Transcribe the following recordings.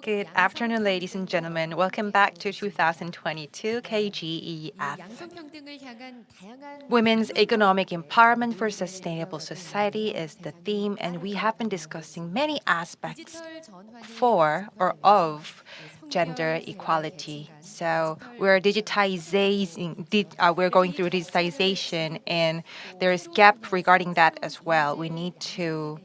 Good afternoon, ladies and gentlemen. Welcome back to 2022 KGEF. Women's Economic Empowerment for Sustainable Society is the theme, and we have been discussing many aspects for or of gender equality. So we're we're going through digitization, and there's gap regarding that as well. We need to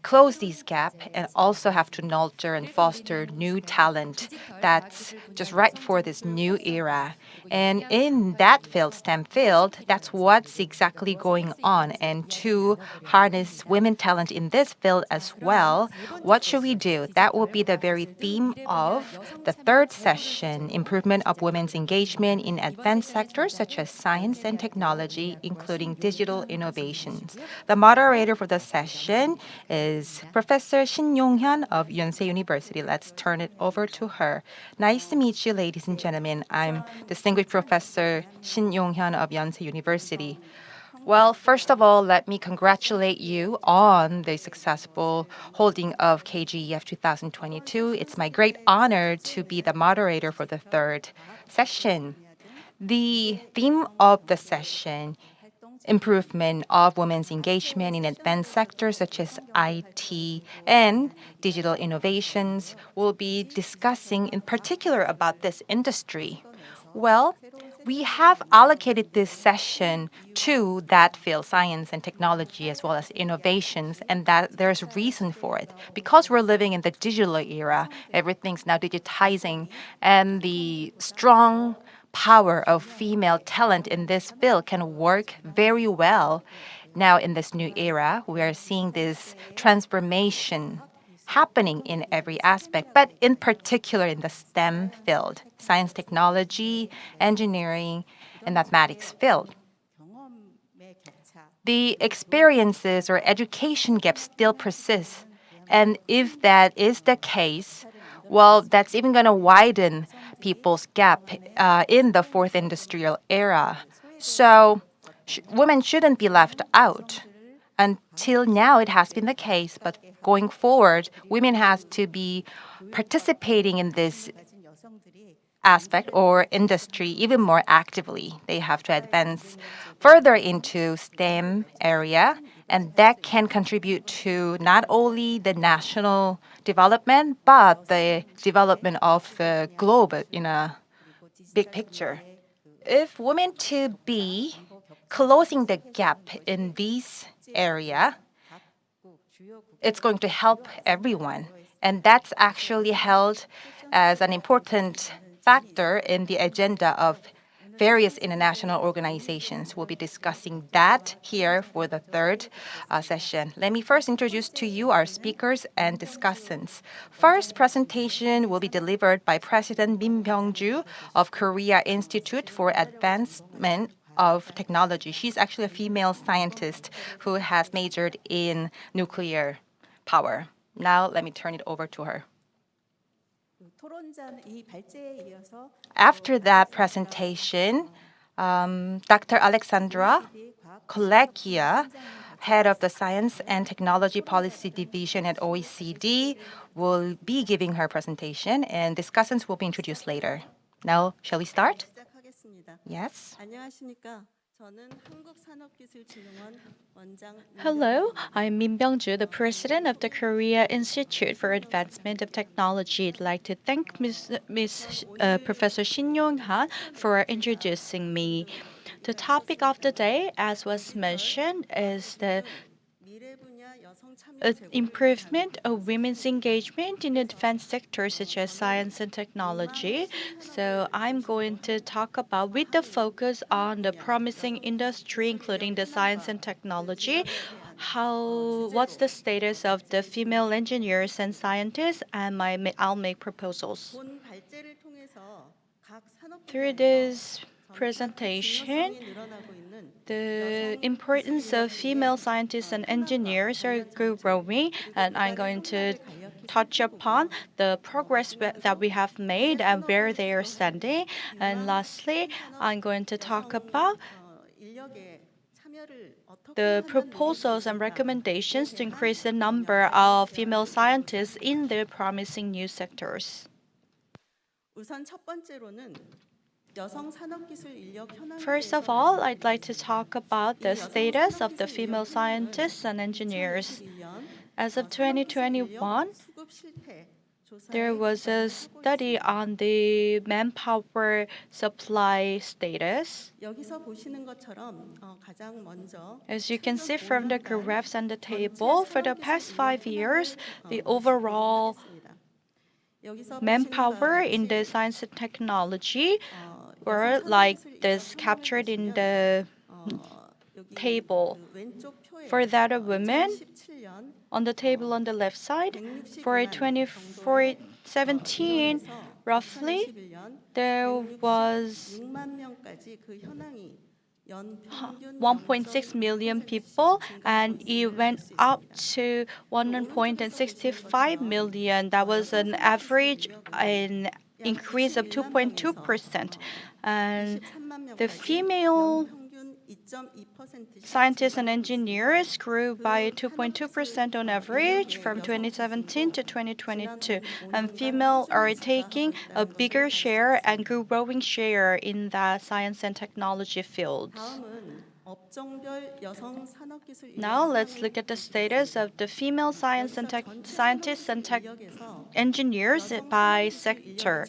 close these gap and also have to nurture and foster new talent that's just right for this new era. And in that field, STEM field, that's what's exactly going on. And to harness women talent in this field as well, what should we do? That will be the very theme of the third session, improvement of women's engagement in advanced sectors such as science and technology, including digital innovations. The moderator for the session is Professor Shin Yong-Hyeon of Yonsei University. Let's turn it over to her. Nice to meet you, ladies and gentlemen. I'm Distinguished Professor Shin Yong-Hyeon of Yonsei University. Well, first of all, let me congratulate you on the successful holding of KGEF 2022. It's my great honor to be the moderator for the third session. The theme of the session, improvement of women's engagement in advanced sectors such as IT and digital innovations, will be discussing in particular about this industry. Well, we have allocated this session to that field, science and technology, as well as innovations, and that there's a reason for it. Because we're living in the digital era, everything's now digitizing, and the strong power of female talent in this field can work very well. Now, in this new era, we are seeing this transformation happening in every aspect, but in particular in the STEM field, science, technology, engineering, and mathematics field. The experiences or education gap still persists. And if that is the case, well, that's even going to widen people's gap in the fourth industrial era. So women shouldn't be left out. Until now, it has been the case, but going forward, women have to be participating in this aspect or industry even more actively. They have to advance further into STEM area, and that can contribute to not only the national development, but the development of the globe in a big picture. If women to be closing the gap in these area, it's going to help everyone. And that's actually held as an important factor in the agenda of various international organizations. We'll be discussing that here for the third session. Let me first introduce to you our speakers and discussants. First presentation will be delivered by President ByungJoo of Korea Institute for Advancement of Technology. She's actually a female scientist who has majored in nuclear power. Now let me turn it over to her. After that presentation, Dr. Alessandra, Colecchia, head of the Science and Technology Policy Division at OECD, will be giving her presentation, and discussants will be introduced later. Now, shall we start? Yes. Hello, I'm ByungJoo, the president of the Korea Institute for Advancement of Technology. I'd like to thank Professor Shin Yong-hyeon for introducing me. The topic of the day, as was mentioned, is the improvement of women's engagement in advanced sectors such as science and technology. So I'm going to talk about with the focus on the promising industry, including the science and technology, what's the status of the female engineers and scientists, and I'll make proposals. Through this presentation, the importance of female scientists and engineers are growing, and I'm going to touch upon the progress that we have made and where they are standing. And lastly, I'm going to talk about the proposals and recommendations to increase the number of female scientists in the promising new sectors. First of all, I'd like to talk about the status of the female scientists and engineers. As of 2021, there was a study on the manpower supply status. As you can see from the graphs and the table, for the past 5 years, the overall manpower in the science and technology were like this captured in the table. For that of women, on the table on the left side, for 2017, roughly, there was 1.6 million people, and it went up to 1.65 million. That was an average increase of 2.2%. And the female scientists and engineers grew by 2.2% on average from 2017 to 2022, and females are taking a bigger share and growing share in the science and technology fields. Now let's look at the status of the female scientists and engineers by sector.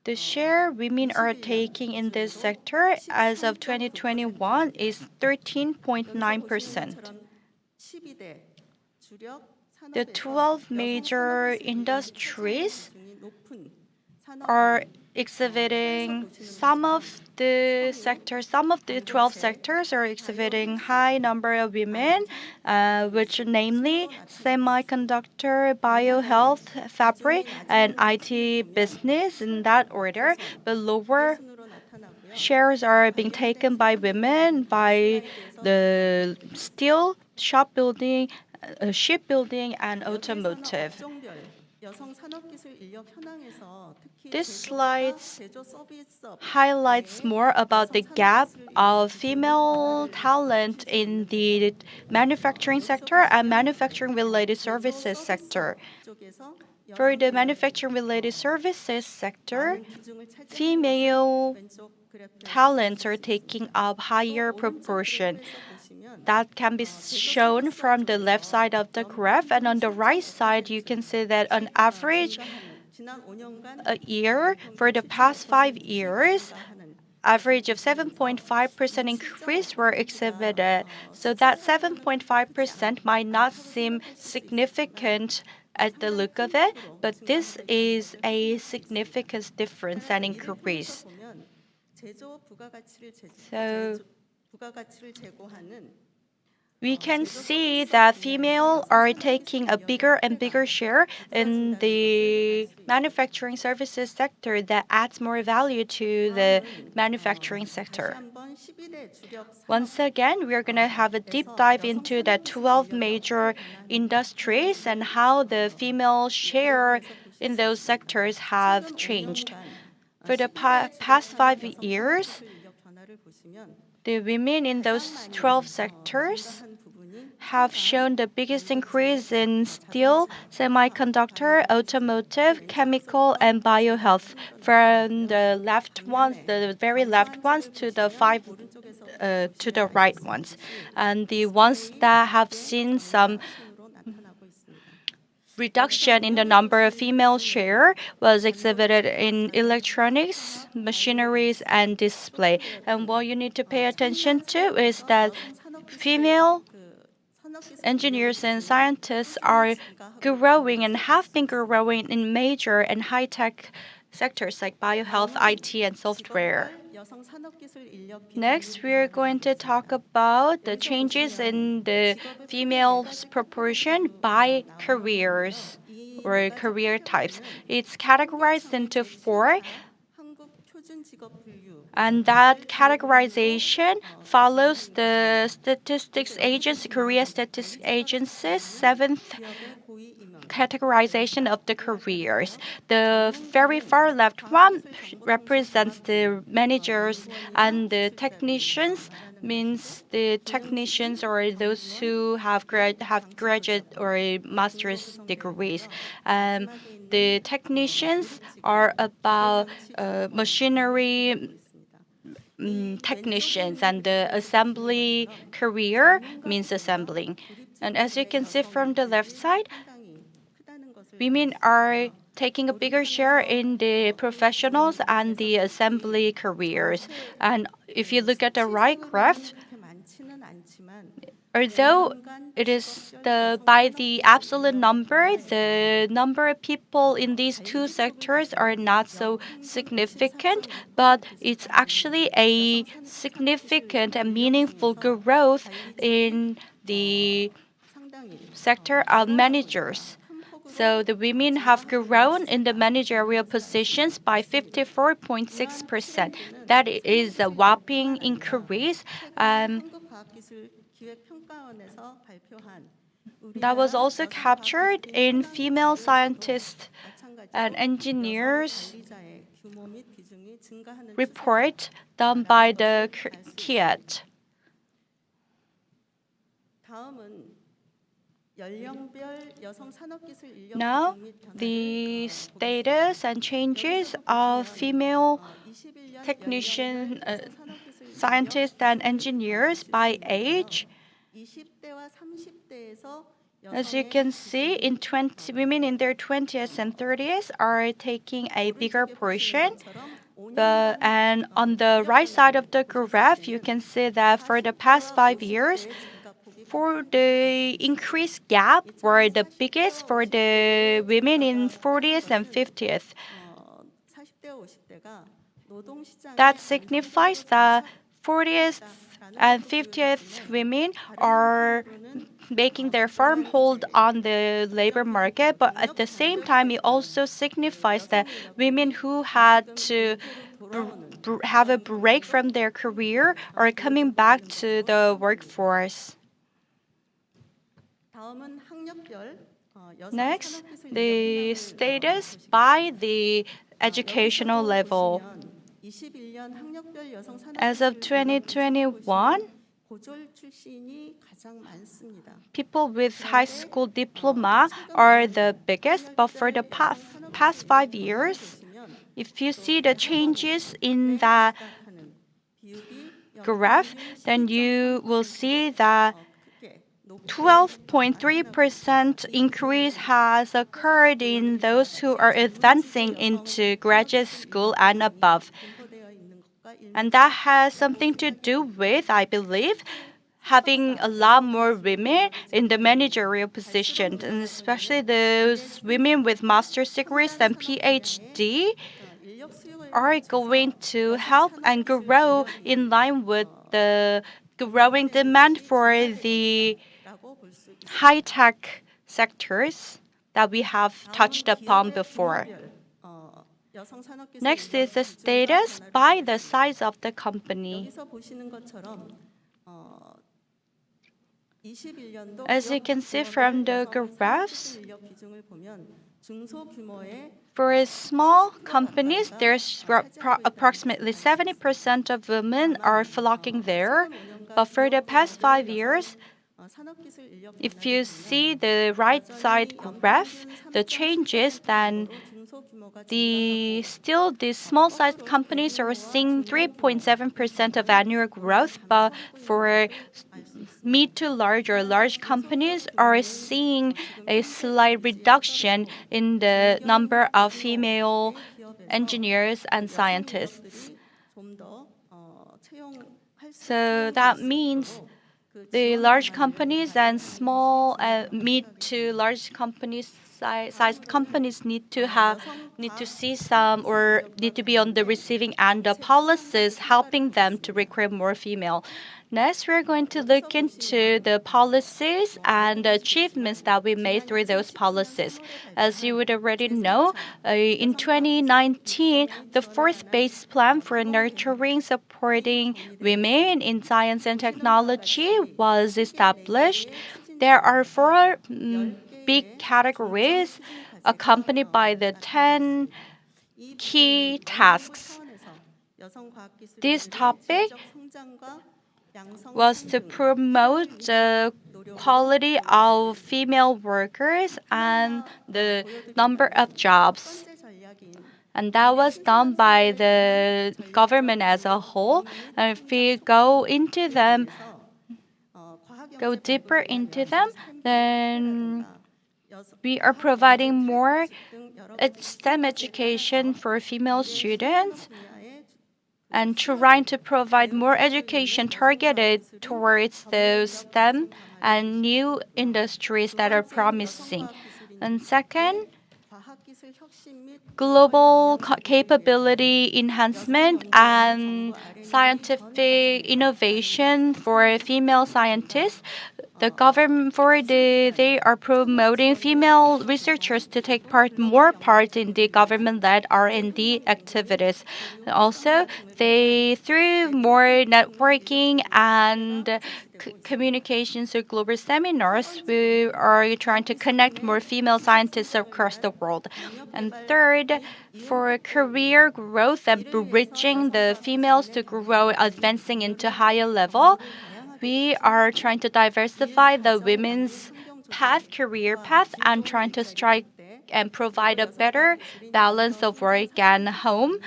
The share women are taking in this sector as of 2021 is 13.9%. The 12 major industries are exhibiting some of the 12 sectors are exhibiting high number of women, which namely semiconductor, biohealth, fabric, and IT business in that order. The lower shares are being taken by women by the steel, shipbuilding, and automotive. This slide highlights more about the gap of female talent in the manufacturing sector and manufacturing-related services sector. For the manufacturing-related services sector, female talents are taking up higher proportion. That can be shown from the left side of the graph, and on the right side, you can see that on average, a year for the past 5 years, average of 7.5% increase were exhibited. So that 7.5% might not seem significant at the look of it, but this is a significant difference and increase. So we can see that females are taking a bigger and bigger share in the manufacturing services sector that adds more value to the manufacturing sector. Once again, we're going to have a deep dive into the 12 major industries and how the female share in those sectors have changed. For the past 5 years, the women in those 12 sectors have shown the biggest increase in steel, semiconductor, automotive, chemical, and biohealth. From the left ones, the very left ones, to the right ones, and the ones that have seen some reduction in the number of female share was exhibited in electronics, machineries, and display. And what you need to pay attention to is that female engineers and scientists are growing and have been growing in major and high-tech sectors like biohealth, IT, and software. Next, we're going to talk about the changes in the females' proportion by careers or career types. It's categorized into 4, and that categorization follows the statistics agency, Korea Statistics Agency's 7th categorization of the careers. The very far left one represents the managers and the technicians, means the technicians or those who have graduate or master's degrees. The technicians are about machinery technicians, and the assembly career means assembling. And as you can see from the left side, women are taking a bigger share in the professionals and the assembly careers. And if you look at the right graph, although it is by the absolute number, the number of people in these two sectors are not so significant, but it's actually a significant and meaningful growth in the sector of managers. So the women have grown in the managerial positions by 54.6%. That is a whopping increase. That was also captured in female scientists and engineers report done by the KIAT. Now, the status and changes of female technician, scientists and engineers by age. As you can see, women in their 20s and 30s are taking a bigger portion. And on the right side of the graph, you can see that for the past 5 years, for the increased gap were the biggest for the women in 40s and 50s. That signifies that 40th and 50th women are making their firm hold on the labor market, but at the same time, it also signifies that women who had to have a break from their career are coming back to the workforce. Next, the status by the educational level. As of 2021, people with high school diploma are the biggest, but for the past 5 years, if you see the changes in the graph, then you will see that 12.3% increase has occurred in those who are advancing into graduate school and above. And that has something to do with, I believe, having a lot more women in the managerial position, and especially those women with master's degrees and PhD are going to help and grow in line with the growing demand for the high-tech sectors that we have touched upon before. Next is the status by the size of the company. As you can see from the graphs, for small companies, there's approximately 70% of women are flocking there. But for the past 5 years, if you see the right side graph, the changes, then the small-sized companies are seeing 3.7% of annual growth, but for mid to large companies are seeing a slight reduction in the number of female engineers and scientists. So that means the large companies and small, mid to large companies, sized companies need to see some or need to be on the receiving end of policies helping them to recruit more female. Next, we're going to look into the policies and the achievements that we made through those policies. As you would already know, in 2019, the fourth base plan for nurturing, supporting women in science and technology was established. There are four big categories accompanied by the 10 key tasks. This topic was to promote the quality of female workers and the number of jobs. And that was done by the government as a whole. And if we go deeper into them, then we are providing more STEM education for female students and trying to provide more education targeted towards those STEM and new industries that are promising. And second, global capability enhancement and scientific innovation for female scientists. The government they are promoting female researchers to take more part in the government-led R&D activities. Also, they through more networking and communications or global seminars, we are trying to connect more female scientists across the world. And third, for career growth and bridging the females to grow, advancing into higher level, we are trying to diversify the women's career path, and trying to strike and provide a better balance of work and home.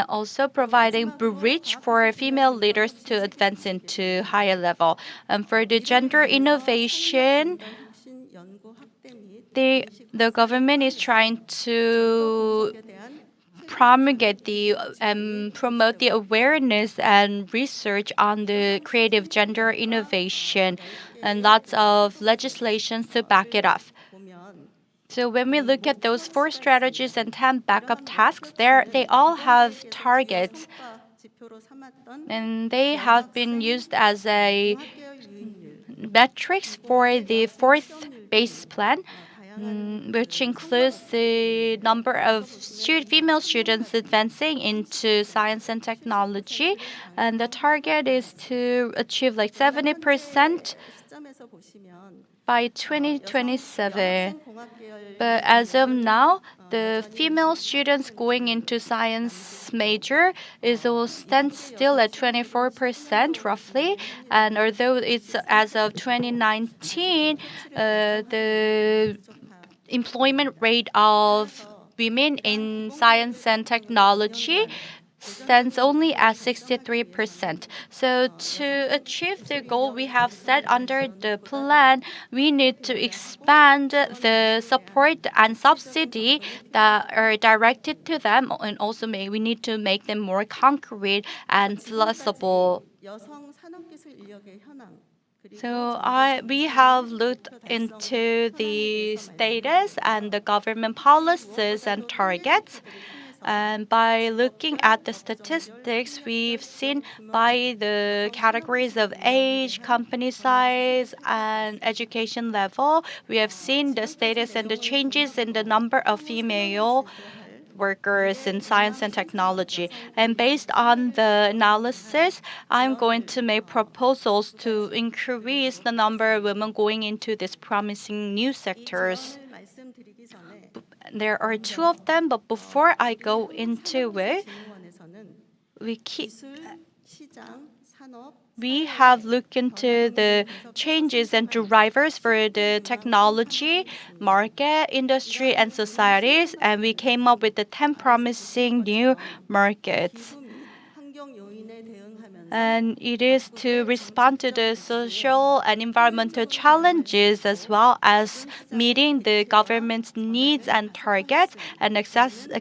Also providing bridge for female leaders to advance into higher level. And for the gender innovation, the government is trying to promulgate promote the awareness and research on the creative gender innovation, and lots of legislations to back it up. So when we look at those 4 strategies and 10 backup tasks, they all have targets, and they have been used as a metrics for the 4th base plan, which includes the number of female students advancing into science and technology. And the target is to achieve like 70% by 2027. But as of now, the female students going into science major will stand still at 24% roughly. And although it's as of 2019, the employment rate of women in science and technology stands only at 63%. So to achieve the goal we have set under the plan, we need to expand the support and subsidy that are directed to them, and also we need to make them more concrete and flexible. So we have looked into the status and the government policies and targets. And by looking at the statistics, we've seen by the categories of age, company size, and education level, we have seen the status and the changes in the number of female workers in science and technology. And based on the analysis, I'm going to make proposals to increase the number of women going into these promising new sectors. There are 2 of them, but before I go into it, we have looked into the changes and drivers for the technology, market, industry, and societies, and we came up with the 10 promising new markets. And it is to respond to the social and environmental challenges, as well as meeting the government's needs and targets, and accelerate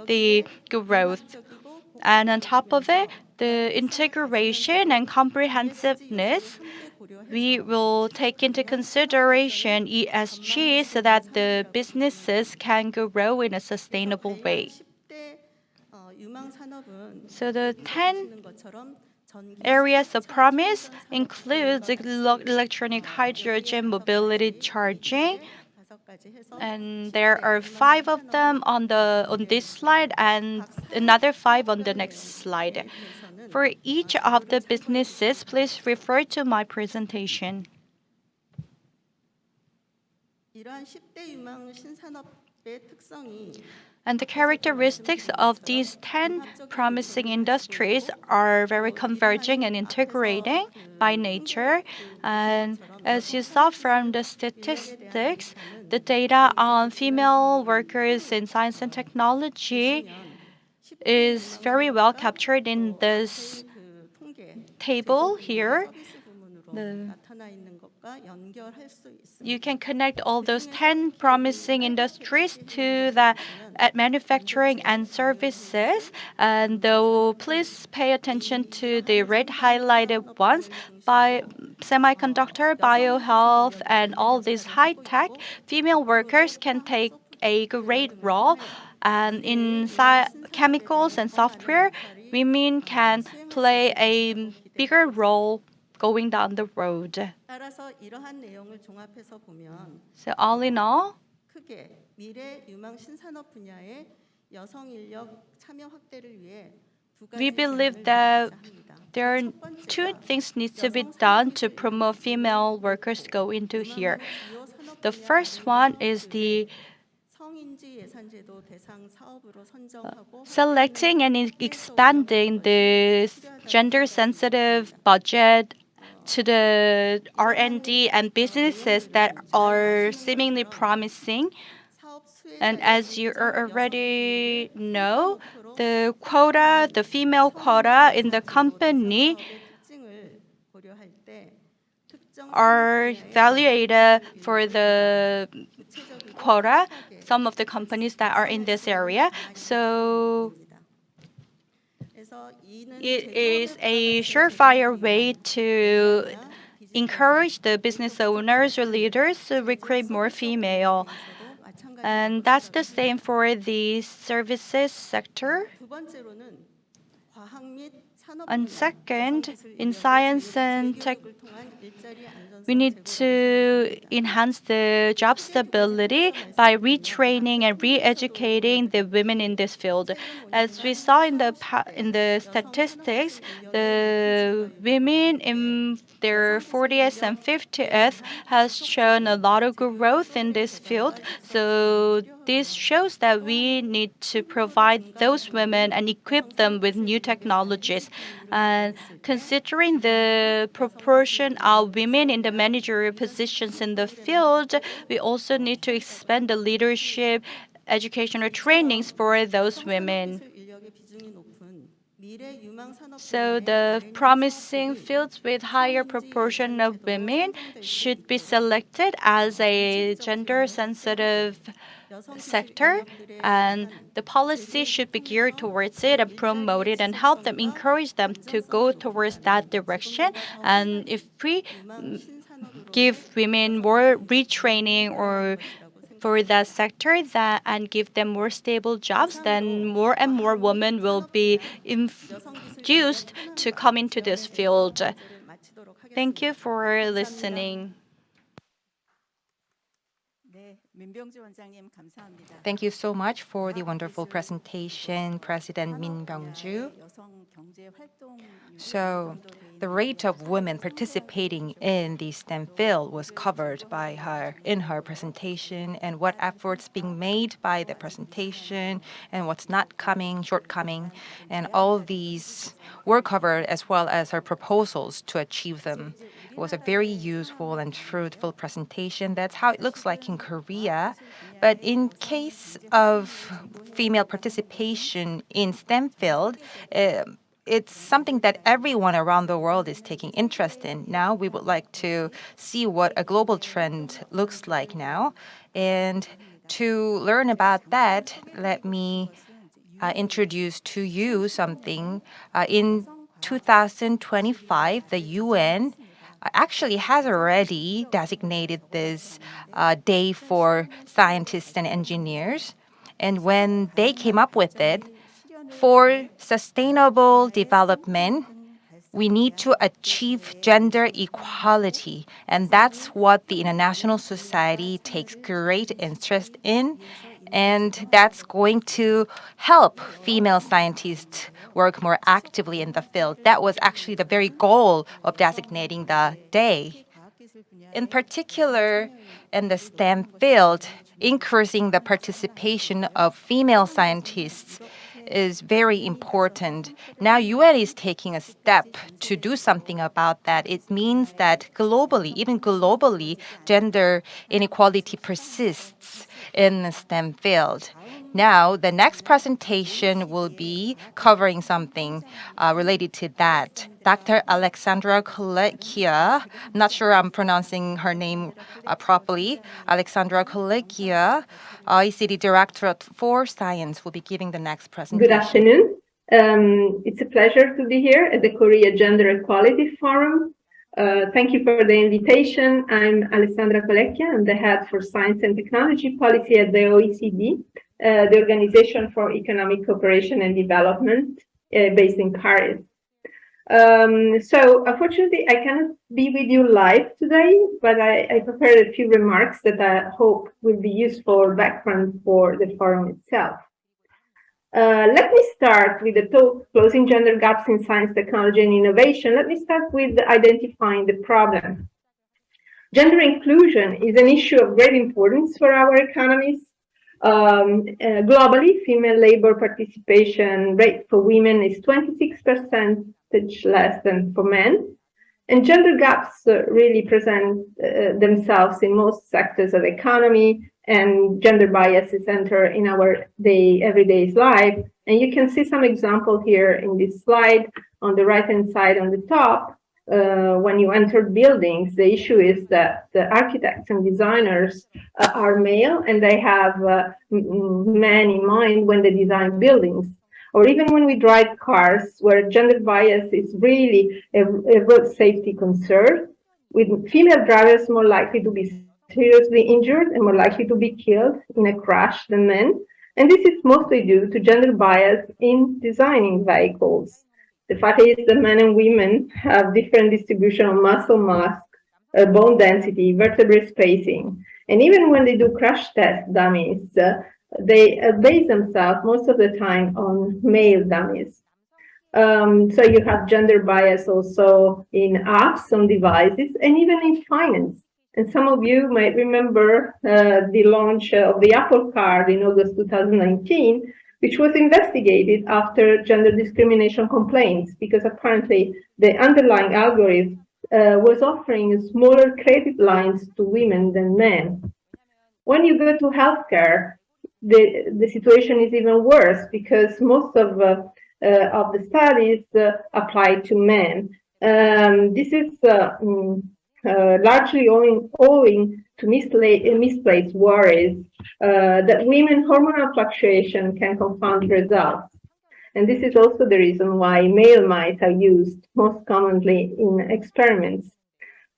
the growth. And on top of it, the integration and comprehensiveness, we will take into consideration ESG so that the businesses can grow in a sustainable way. So the 10 areas of promise includes electronic hydrogen mobility charging, and there are 5 of them on this slide and another 5 on the next slide. For each of the businesses, please refer to my presentation. And the characteristics of these 10 promising industries are very converging and integrating by nature. And as you saw from the statistics, the data on female workers in science and technology is very well captured in this table here. You can connect all those 10 promising industries to the manufacturing and services. And though please pay attention to the red highlighted ones by semiconductor, biohealth, and all these high tech. Female workers can take a great role. And in chemicals and software, women can play a bigger role going down the road. So all in all, we believe that there are two things need to be done to promote female workers to go into here. The first one is the selecting and expanding the gender-sensitive budget to the R&D and businesses that are seemingly promising. And as you already know, the quota, the female quota in the company are evaluated for the quota, some of the companies that are in this area. So it is a surefire way to encourage the business owners or leaders to recruit more female. And that's the same for the services sector. And second, in science and tech, we need to enhance the job stability by retraining and re-educating the women in this field. As we saw in the statistics, the women in their 40th and 50th has shown a lot of growth in this field. So this shows that we need to provide those women and equip them with new technologies. And considering the proportion of women in the managerial positions in the field, we also need to expand the leadership educational trainings for those women. So the promising fields with higher proportion of women should be selected as a gender-sensitive sector, and the policy should be geared towards it and promote it and help them, encourage them to go towards that direction. And if we give women more retraining or for that sector and give them more stable jobs, then more and more women will be induced to come into this field. Thank you for listening. Thank you so much for the wonderful presentation, President ByungJoo. So, the rate of women participating in the STEM field was covered by her in her presentation, and what efforts being made by the presentation and what's not shortcoming, and all these were covered as well as her proposals to achieve them. It was a very useful and fruitful presentation. That's how it looks like in Korea. But in case of female participation in STEM field, it's something that everyone around the world is taking interest in. Now we would like to see what a global trend looks like now. And to learn about that, let me introduce to you something. In 2025, the UN actually has already designated this day for scientists and engineers. And when they came up with it, for sustainable development, we need to achieve gender equality. And that's what the international society takes great interest in. And that's going to help female scientists work more actively in the field. That was actually the very goal of designating the day. In particular, in the STEM field, increasing the participation of female scientists is very important. Now, UN is taking a step to do something about that. It means that globally, even globally, gender inequality persists in the STEM field. Now, the next presentation will be covering something related to that. Dr. Alessandra Colecchia, I'm not sure I'm pronouncing her name properly. Alessandra Colecchia, OECD Directorate for Science, will be giving the next presentation. Good afternoon. It's a pleasure to be here at the Korea Gender Equality Forum. Thank you for the invitation. I'm Alessandra Colecchia. I'm the head for Science and Technology Policy at the OECD, the Organization for Economic Cooperation and Development, based in Paris. So unfortunately, I cannot be with you live today, but I prepared a few remarks that I hope will be useful background for the forum itself. Let me start with the talk, Closing Gender Gaps in Science, Technology and Innovation. Let me start with identifying the problem. Gender inclusion is an issue of great importance for our economies. Globally, female labor participation rate for women is 26% less than for men. And gender gaps really present themselves in most sectors of the economy, and gender biases enter in our everyday life. And you can see some example here in this slide on the right-hand side on the top. When you enter buildings, the issue is that the architects and designers are male, and they have men in mind when they design buildings. Or even when we drive cars, where gender bias is really a road safety concern, with female drivers more likely to be seriously injured and more likely to be killed in a crash than men. And this is mostly due to gender bias in designing vehicles. The fact is that men and women have different distribution of muscle mass, bone density, vertebrae spacing. And even when they do crash test dummies, they base themselves most of the time on male dummies. So you have gender bias also in apps, on devices, and even in finance. And some of you might remember the launch of the Apple Card in August 2019, which was investigated after gender discrimination complaints, because apparently the underlying algorithm was offering smaller credit lines to women than men. When you go to healthcare, the situation is even worse, because most of the studies apply to men. This is largely owing to misplaced worries that women hormonal fluctuation can confound results. And this is also the reason why male mice are used most commonly in experiments.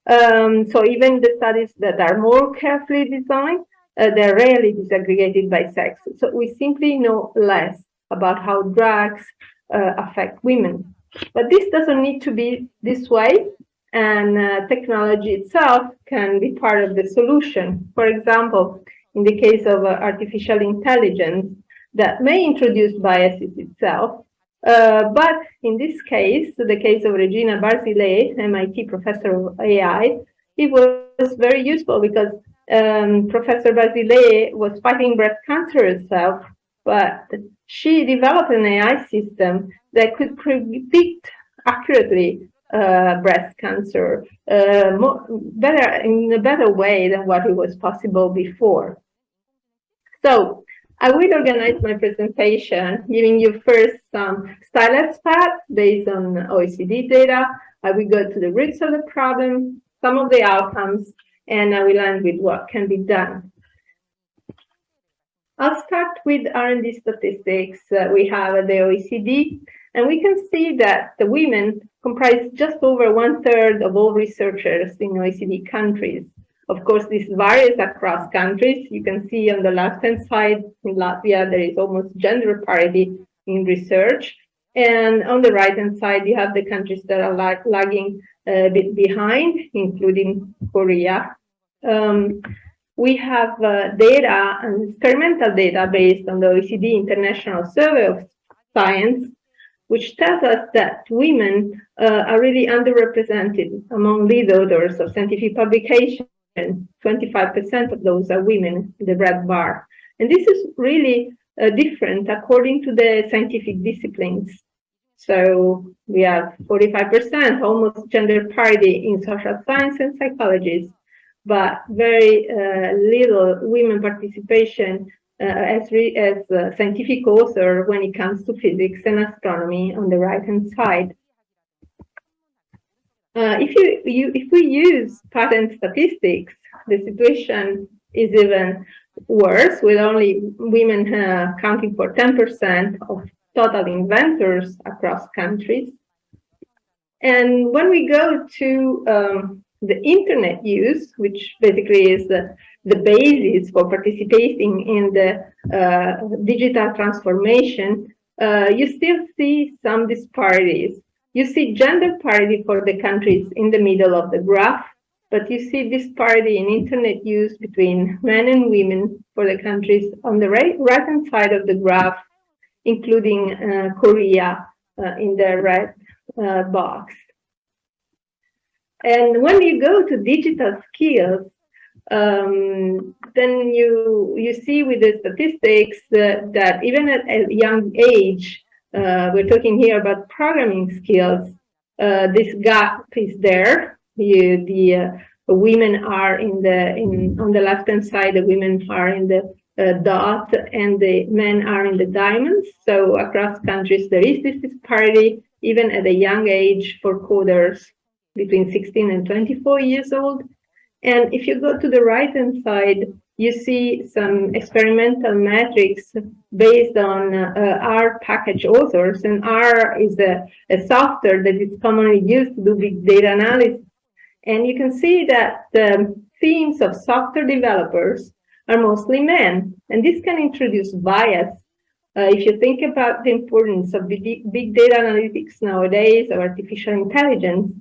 So even the studies that are more carefully designed, they're rarely disaggregated by sex. So we simply know less about how drugs affect women. But this doesn't need to be this way, and technology itself can be part of the solution. For example, in the case of artificial intelligence, that may introduce biases itself, but in this case, the case of Regina Barzilay, MIT professor of AI, it was very useful because Professor Barzilay was fighting breast cancer herself, but she developed an AI system that could predict accurately breast cancer in a better way than what it was possible before. So I will organize my presentation, giving you first some stylized facts based on OECD data. I will go to the roots of the problem, some of the outcomes, and I will end with what can be done. I'll start with R&D statistics we have at the OECD, and we can see that the women comprise just over 1/3 of all researchers in OECD countries. Of course, this varies across countries. You can see on the left-hand side, in Latvia, there is almost gender parity in research. And on the right-hand side, you have the countries that are lagging a bit behind, including Korea. We have data and experimental data based on the OECD International Survey of Science which tells us that women are really underrepresented among lead authors of scientific publications. 25% of those are women, the red bar. And this is really different according to the scientific disciplines. So we have 45%, almost gender parity in social science and psychology, but very little women participation as scientific author when it comes to physics and astronomy on the right-hand side. If we use patent statistics, the situation is even worse, with only women accounting for 10% of total inventors across countries. And when we go to the internet use, which basically is the basis for participating in the digital transformation, you still see some disparities. You see gender parity for the countries in the middle of the graph, but you see disparity in internet use between men and women for the countries on the right-hand side of the graph, including Korea in the red box. And when you go to digital skills, then you see with the statistics that even at a young age, we're talking here about programming skills, this gap is there. The women are on the left-hand side, the women are in the dot, and the men are in the diamonds. So across countries, there is this disparity, even at a young age for coders between 16 and 24 years old. And if you go to the right-hand side, you see some experimental metrics based on R package authors. And R is a software that is commonly used to do big data analysis. And you can see that the teams of software developers are mostly men. And this can introduce bias. If you think about the importance of big data analytics nowadays, or artificial intelligence,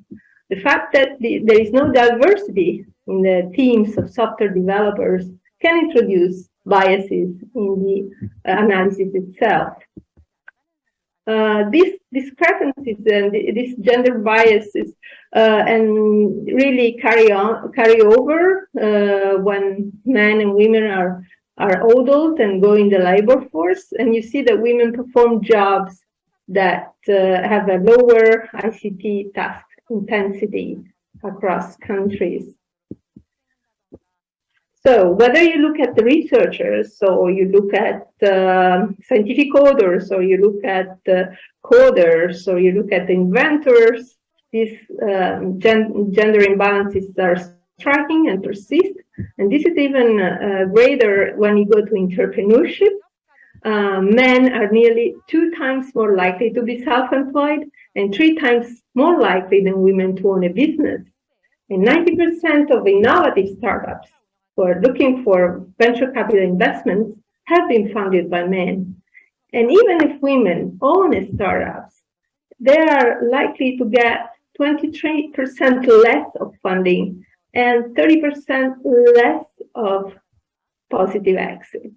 the fact that there is no diversity in the teams of software developers can introduce biases in the analysis itself. These discrepancies and these gender biases and really carry over when men and women are adult and go in the labor force, and you see that women perform jobs that have a lower ICT task intensity across countries. So whether you look at the researchers, or you look at scientific coders, or you look at coders, or you look at the inventors, these gender imbalances are striking and persist. And this is even greater when you go to entrepreneurship. Men are nearly 2 times more likely to be self-employed and 3 times more likely than women to own a business. And 90% of innovative startups who are looking for venture capital investments have been funded by men. And even if women own startups, they are likely to get 23% less of funding and 30% less of positive exit.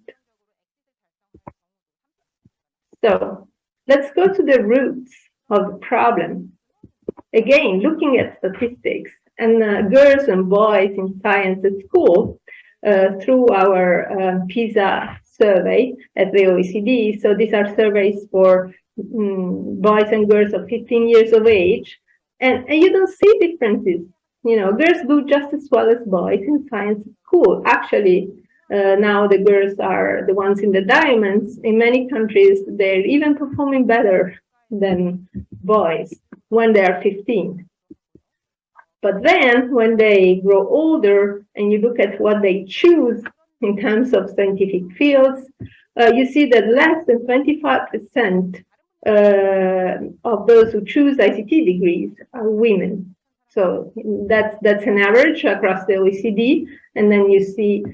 So let's go to the roots of the problem. Again, looking at statistics and girls and boys in science at school through our PISA survey at the OECD. So these are surveys for boys and girls of 15 years of age. And you don't see differences. You know, girls do just as well as boys in science at school. Actually, now the girls are the ones in the diamonds. In many countries, they're even performing better than boys when they are 15. But then when they grow older and you look at what they choose in terms of scientific fields, you see that less than 25% of those who choose ICT degrees are women. So that's an average across the OECD. And then you see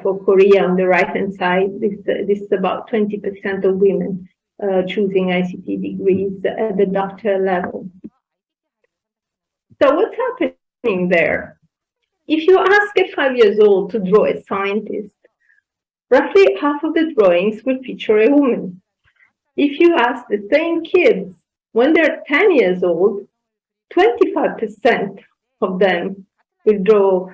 for Korea on the right-hand side, this is about 20% of women choosing ICT degrees at the doctoral level. So what's happening there? If you ask a 5-year-old to draw a scientist, roughly half of the drawings will feature a woman. If you ask the same kids when they're 10 years old, 25% of them will draw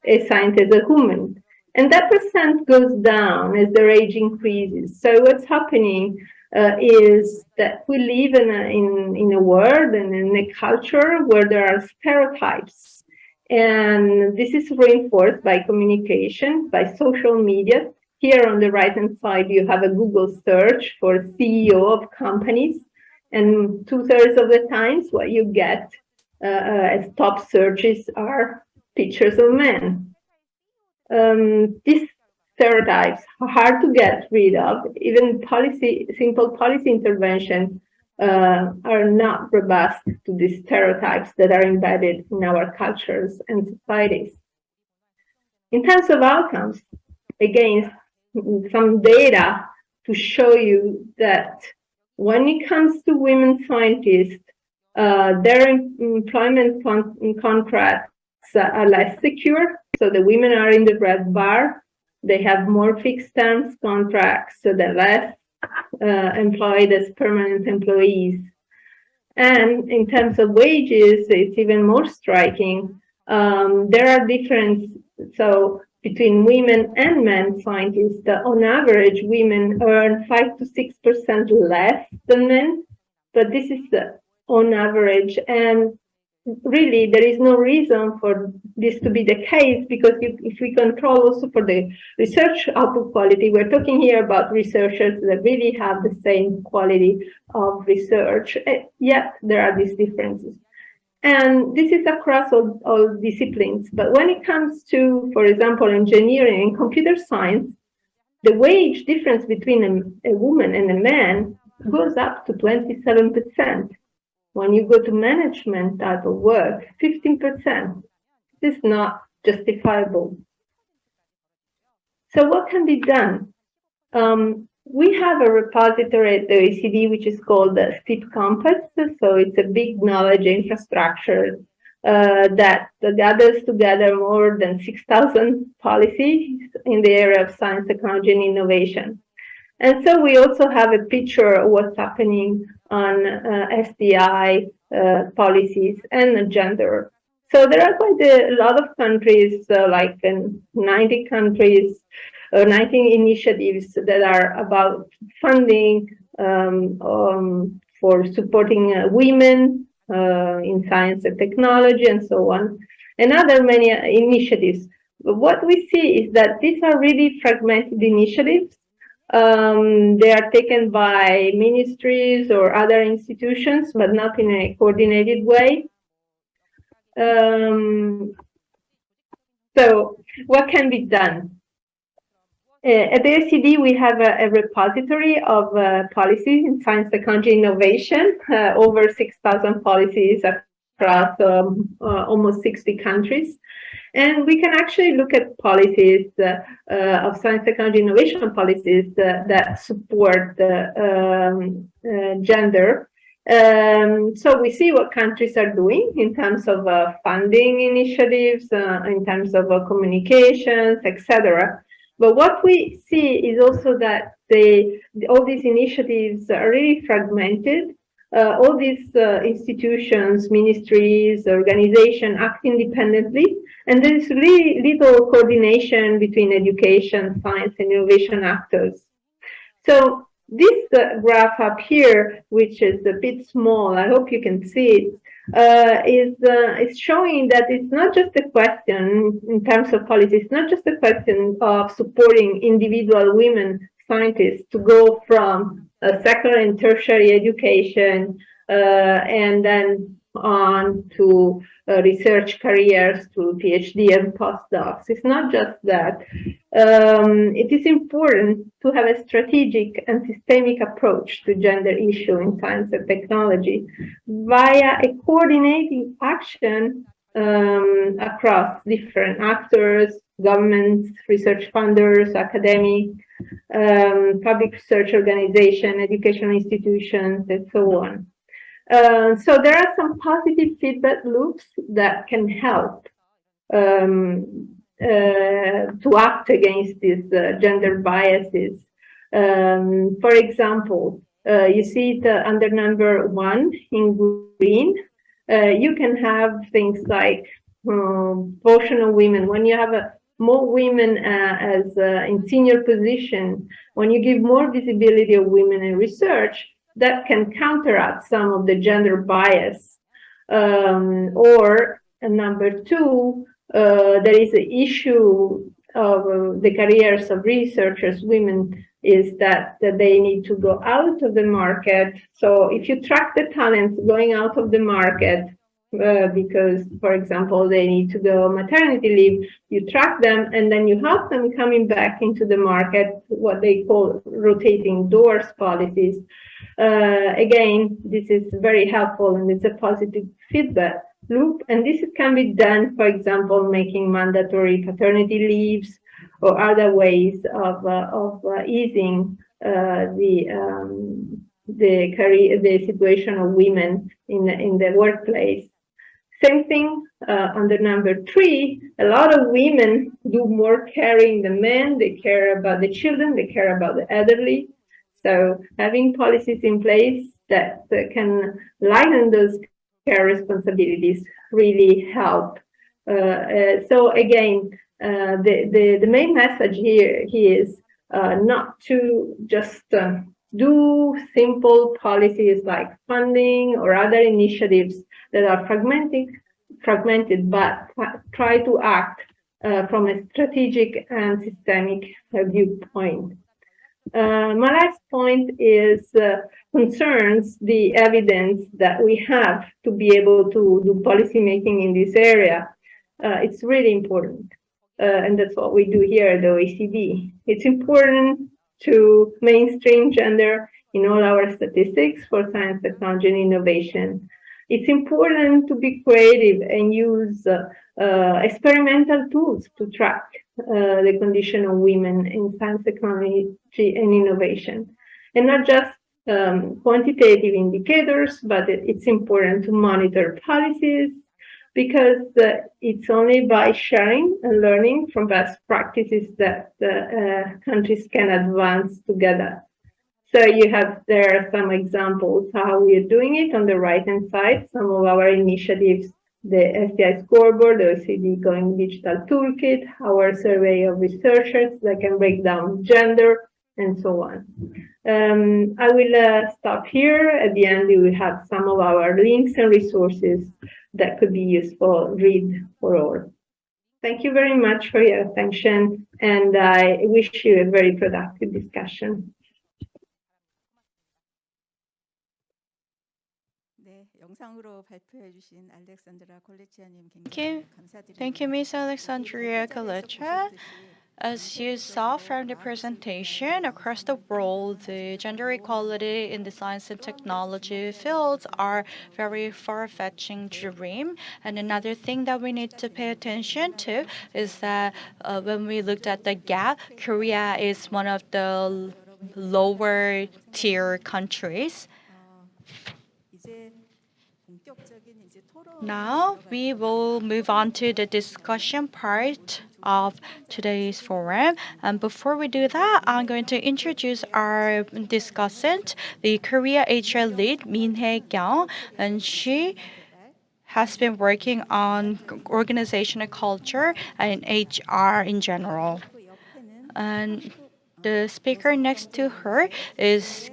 a scientist as a woman. And that percent goes down as their age increases. So what's happening is that we live in a world and in a culture where there are stereotypes. And this is reinforced by communication, by social media. Here on the right-hand side, you have a Google search for CEO of companies. And 2/3 of the times, what you get as top searches are pictures of men. These stereotypes are hard to get rid of. Even simple policy intervention are not robust to these stereotypes that are embedded in our cultures and societies. In terms of outcomes, again, some data to show you that when it comes to women scientists, their employment contracts are less secure. So the women are in the red bar. They have more fixed terms contracts, so they're less employed as permanent employees. And in terms of wages, it's even more striking. There are differences. So between women and men scientists, on average, women earn 5 to 6% less than men, but this is on average. And really, there is no reason for this to be the case, because if we control also for the research output quality, we're talking here about researchers that really have the same quality of research, yet there are these differences. And this is across all disciplines. But when it comes to, for example, engineering and computer science, the wage difference between a woman and a man goes up to 27%. When you go to management type of work, 15%. This is not justifiable. So what can be done? We have a repository at the OECD, which is called the STEEP Compass. So it's a big knowledge infrastructure that gathers together more than 6,000 policies in the area of science, technology, and innovation. And so we also have a picture of what's happening on SDI policies and gender. So there are quite a lot of countries, like 90 countries, 19 initiatives that are about funding for supporting women in science and technology and so on, and other many initiatives. But what we see is that these are really fragmented initiatives. They are taken by ministries or other institutions, but not in a coordinated way. So what can be done? At the OECD, we have a repository of policies in science, technology, innovation, over 6,000 policies across almost 60 countries. And we can actually look at policies of science, technology, innovation policies that support gender. So we see what countries are doing in terms of funding initiatives, in terms of communications, etc. But what we see is also that all these initiatives are really fragmented. All these institutions, ministries, organizations act independently, and there is really little coordination between education, science, and innovation actors. So this graph up here, which is a bit small, I hope you can see it, is showing that it's not just a question in terms of policy, it's not just a question of supporting individual women scientists to go from secondary and tertiary education and then on to research careers through PhD and postdocs. It's not just that. It is important to have a strategic and systemic approach to gender issue in science and technology via a coordinating action across different actors, governments, research funders, academic, public research organization, educational institutions, and so on. So there are some positive feedback loops that can help to act against these gender biases. For example, You see it under number 1 in green. You can have things like portion of women. When you have more women as in senior position, when you give more visibility of women in research, that can counteract some of the gender bias. Or number 2, there is an issue of the careers of researchers, women, is that they need to go out of the market. So if you track the talents going out of the market, because, for example, they need to go maternity leave, you track them and then you help them coming back into the market, what they call rotating doors policies. Again, this is very helpful and it's a positive feedback loop. And this can be done, for example, making mandatory paternity leaves or other ways of easing the situation of women in the workplace. Same thing under number 3. A lot of women do more caring than men. They care about the children. They care about the elderly. So having policies in place that can lighten those care responsibilities really help. So again, the main message here is not to just do simple policies like funding or other initiatives that are fragmented, but try to act from a strategic and systemic viewpoint. My last point is concerns the evidence that we have to be able to do policy making in this area. It's really important, and that's what we do here at the OECD. It's important to mainstream gender in all our statistics for science, technology, and innovation. It's important to be creative and use experimental tools to track the condition of women in science, technology, and innovation. And not just quantitative indicators, but it's important to monitor policies, because it's only by sharing and learning from best practices that countries can advance together. So you have there some examples how we are doing it on the right-hand side, some of our initiatives, the SDI scoreboard, the OECD Going Digital Toolkit, our survey of researchers that can break down gender, and so on. I will stop here. At the end, we will have some of our links and resources that could be useful read for all. Thank you very much for your attention, and I wish you a very productive discussion. Thank you, Ms. Alessandra Colecchia. As you saw from the presentation, across the world, the gender equality in the science and technology fields are very far-fetching dream. And another thing that we need to pay attention to is that when we looked at the gap, Korea is one of the lower tier countries. Now we will move on to the discussion part of today's forum. And before we do that, I'm going to introduce our discussant, the Korea HR lead, Kyung, and she has been working on organizational culture and HR in general. And the speaker next to her is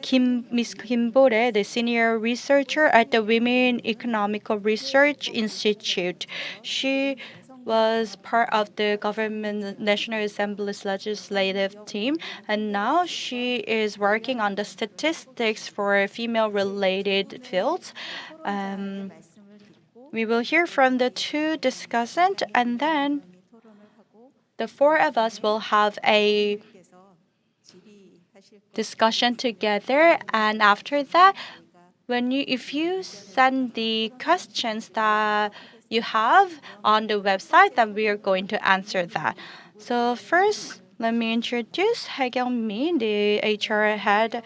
Miss Kim Borye, the senior researcher at the Women Economical Research Institute. She was part of the government National Assembly's legislative team, and now she is working on the statistics for female-related fields. We will hear from the two discussants, and then the four of us will have a discussion together. And after that, if you send the questions that you have on the website, then we are going to answer that. So first, let me introduce Min, the HR head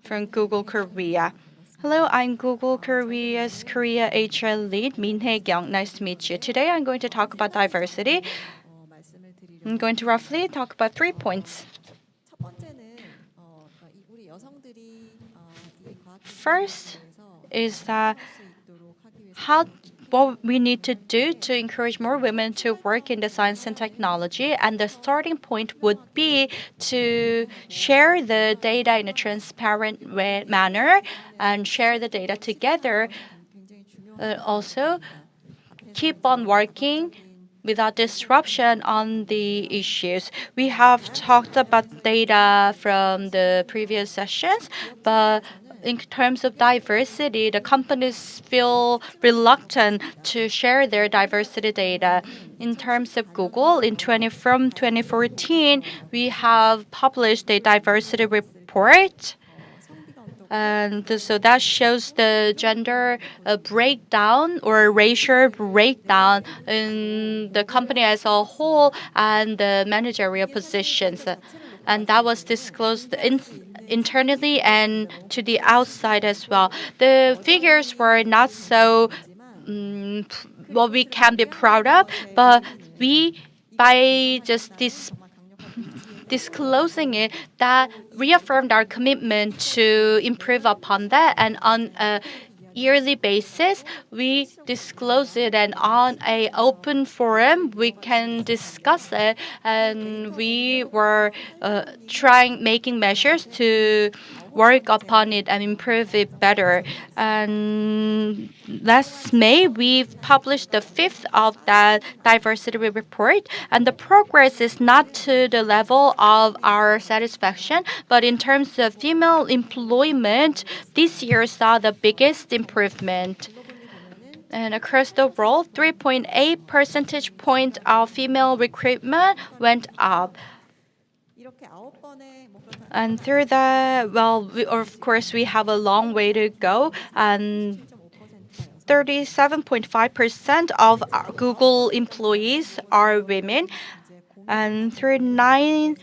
from Google Korea. Hello, I'm Google Korea's Korea HR lead, Kyung. Nice to meet you. Today I'm going to talk about diversity. I'm going to roughly talk about 3 points. First is that what we need to do to encourage more women to work in the science and technology, and the starting point would be to share the data in a transparent manner and share the data together. Also, keep on working without disruption on the issues. We have talked about data from the previous sessions, but in terms of diversity, the companies feel reluctant to share their diversity data. In terms of Google, from 2014, we have published a diversity report. And so that shows the gender breakdown or racial breakdown in the company as a whole and the managerial positions. And that was disclosed internally and to the outside as well. The figures were not so what we can be proud of, but by just disclosing it, that reaffirmed our commitment to improve upon that. And on a yearly basis, we disclose it, and on a open forum, we can discuss it. And we were making measures to work upon it and improve it better. And last May, we've published the fifth of that diversity report, and the progress is not to the level of our satisfaction, but in terms of female employment, this year saw the biggest improvement. And across the world, 3.8 percentage point of female recruitment went up. And through that, of course, we have a long way to go. And 37.5% of our Google employees are women. And through 9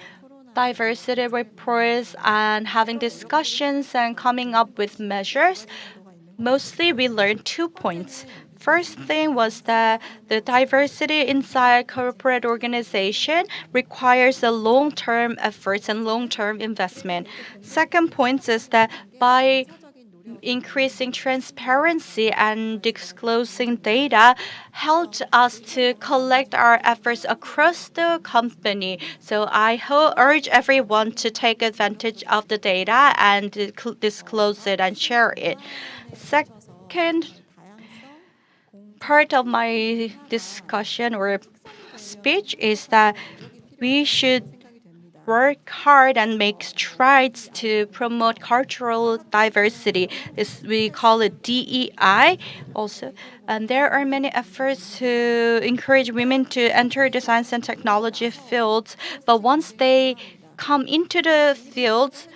diversity reports and having discussions and coming up with measures, mostly we learned 2 points. First thing was that the diversity inside corporate organization requires a long-term efforts and long-term investment. Second point is that by increasing transparency and disclosing data helped us to collect our efforts across the company. So I urge everyone to take advantage of the data and disclose it and share it. Second part of my discussion or speech is that we should work hard and make strides to promote cultural diversity. We call it DEI also. And there are many efforts to encourage women to enter the science and technology fields. But once they come into the fields,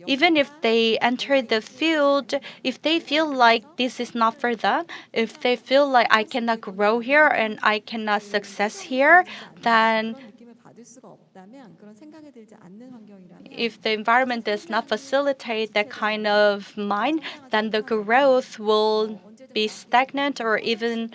even if they enter the field, if they feel like this is not for them, if they feel like I cannot grow here and I cannot success here, then if the environment does not facilitate that kind of mind, then the growth will be stagnant or even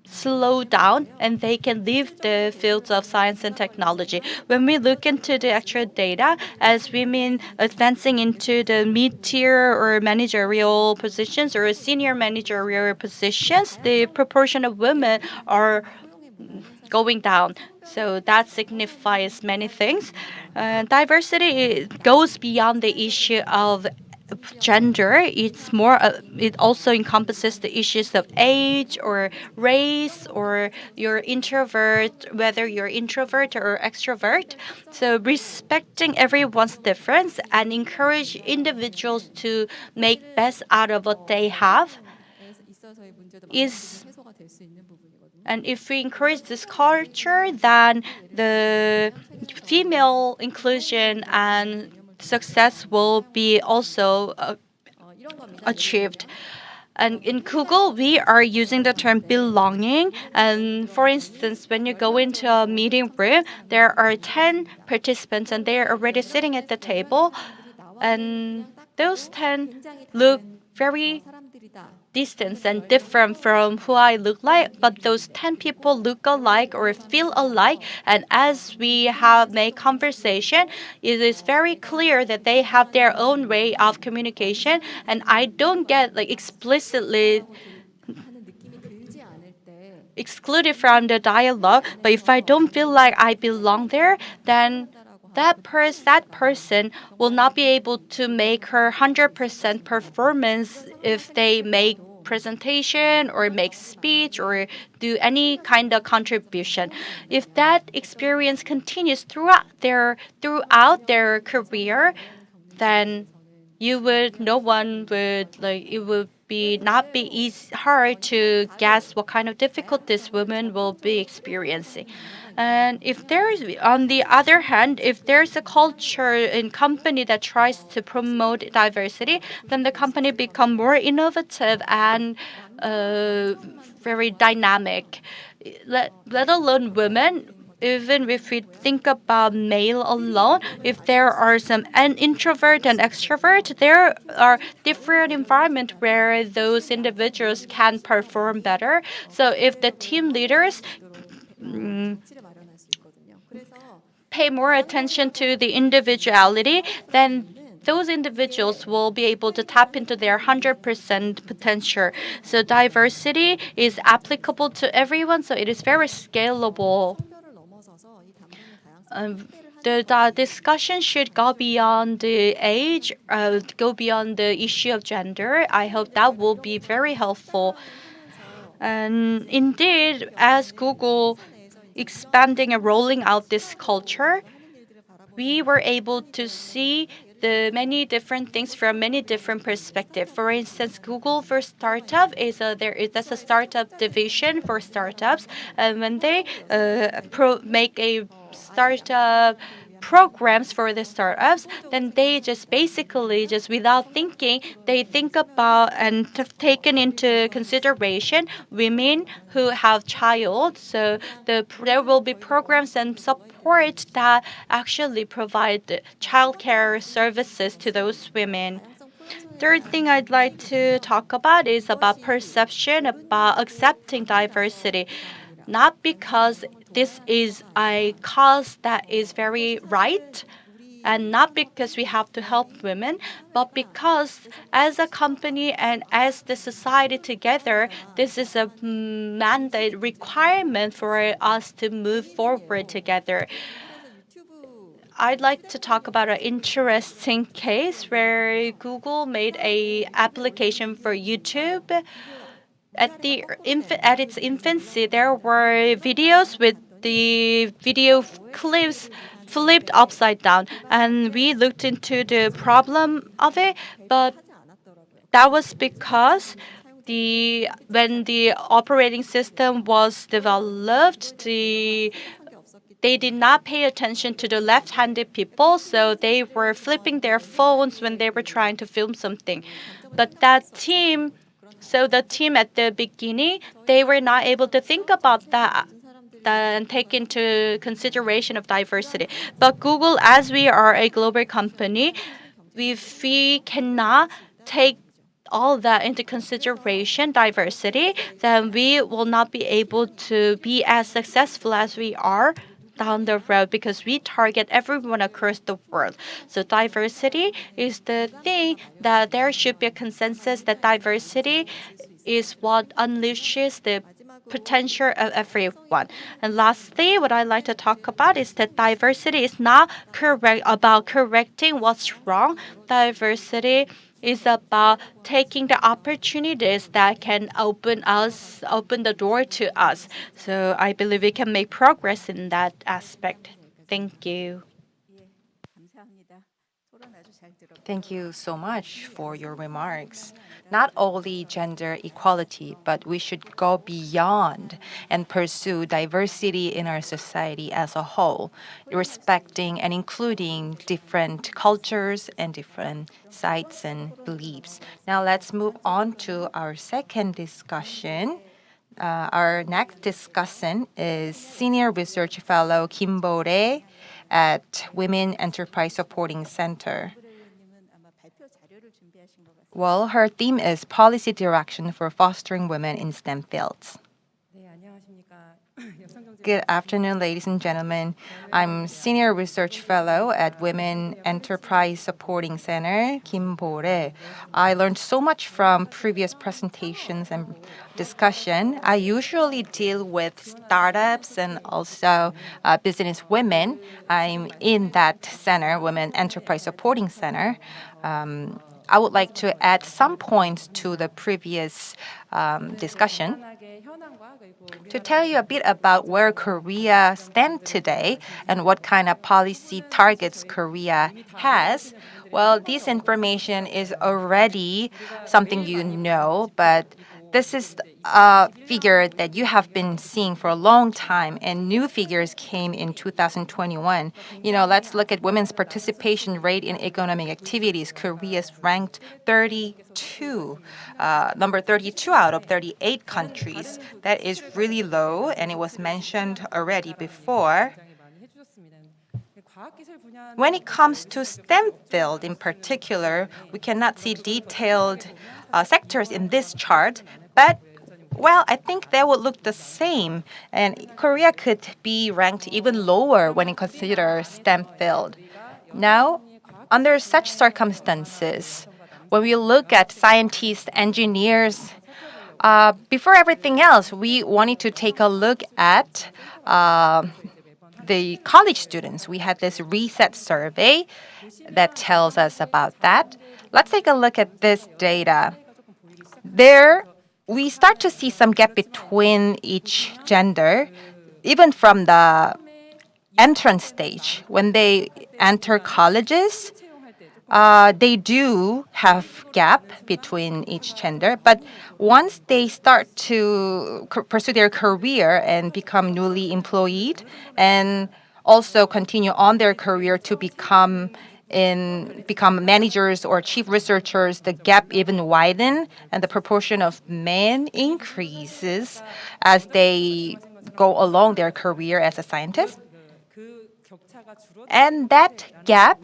slow down, and they can leave the fields of science and technology. When we look into the actual data, as women advancing into the mid-tier or managerial positions or senior managerial positions, the proportion of women are going down. So that signifies many things. Diversity goes beyond the issue of gender. It also encompasses the issues of age or race or whether you're introvert or extrovert. So respecting everyone's difference and encourage individuals to make best out of what they have is. And if we encourage this culture, then the female inclusion and success will be also achieved. And in Google, we are using the term belonging. And for instance, when you go into a meeting room, there are 10 participants and they are already sitting at the table. And those 10 look very distance and different from who I look like, but those 10 people look alike or feel alike. And as we have made conversation, it is very clear that they have their own way of communication, and I don't get like explicitly excluded from the dialogue. But if I don't feel like I belong there, then that person will not be able to make her 100% performance if they make presentation or make speech or do any kind of contribution. If that experience continues throughout their career, then no one would like it would be not be easy hard to guess what kind of difficulties women will be experiencing. And if there is, on the other hand, if there's a culture in company that tries to promote diversity, then the company become more innovative and very dynamic. Let alone women, even if we think about male alone, if there are some an introvert and extrovert, there are different environments where those individuals can perform better. So if the team leaders pay more attention to the individuality, then those individuals will be able to tap into their 100% potential. So diversity is applicable to everyone, so it is very scalable. The discussion should go beyond the age, go beyond the issue of gender. I hope that will be very helpful. And indeed, as Google expanding and rolling out this culture, we were able to see the many different things from many different perspectives. For instance, Google for Startup that's a startup division for startups, and when they make a startup programs for the startups, then they just basically just without thinking, they think about and have taken into consideration women who have child. So there will be programs and support that actually provide childcare services to those women. Third thing I'd like to talk about is about perception about accepting diversity. Not because this is a cause that is very right, and not because we have to help women, but because as a company and as the society together, this is a mandate requirement for us to move forward together. I'd like to talk about an interesting case where Google made a application for YouTube. At its infancy, there were videos with the video clips flipped upside down, and we looked into the problem of it. But that was because when the operating system was developed, they did not pay attention to the left-handed people, so they were flipping their phones when they were trying to film something. But the team at the beginning, they were not able to think about that and take into consideration of diversity. But Google, as we are a global company, if we cannot take all that into consideration, diversity, then we will not be able to be as successful as we are down the road because we target everyone across the world. So diversity is the thing that there should be a consensus that diversity is what unleashes the potential of everyone. And lastly, what I'd like to talk about is that diversity is not about correcting what's wrong. Diversity is about taking the opportunities that can open the door to us. So I believe we can make progress in that aspect. Thank you. Thank you so much for your remarks. Not only gender equality, but we should go beyond and pursue diversity in our society as a whole, respecting and including different cultures and different sites and beliefs. Now let's move on to our second discussion. Our next discussant is Senior Research Fellow Kim Borye at Women Enterprise Supporting Center. Well, her theme is Policy Direction for Fostering Women in STEM Fields. Good afternoon, ladies and gentlemen. I'm Senior Research Fellow at Women Enterprise Supporting Center, Kim Borye. I learned so much from previous presentations and discussion. I usually deal with startups and also business women. I'm in that center, Women Enterprise Supporting Center. I would like to add some points to the previous discussion. To tell you a bit about where Korea stands today and what kind of policy targets Korea has, well, this information is already something you know, but this is a figure that you have been seeing for a long time, and new figures came in 2021. Let's look at women's participation rate in economic activities. Korea's ranked 32, number 32 out of 38 countries. That is really low, and it was mentioned already before. When it comes to STEM field in particular, we cannot see detailed sectors in this chart, but I think they would look the same, and Korea could be ranked even lower when you consider STEM field. Now, under such circumstances, when we look at scientists, engineers, before everything else, we wanted to take a look at the college students. We had this reset survey that tells us about that. Let's take a look at this data. There, we start to see some gap between each gender, even from the entrance stage. When they enter colleges, they do have gap between each gender, but once they start to pursue their career and become newly employed and also continue on their career to become managers or chief researchers, the gap even widen and the proportion of men increases as they go along their career as a scientist. And that gap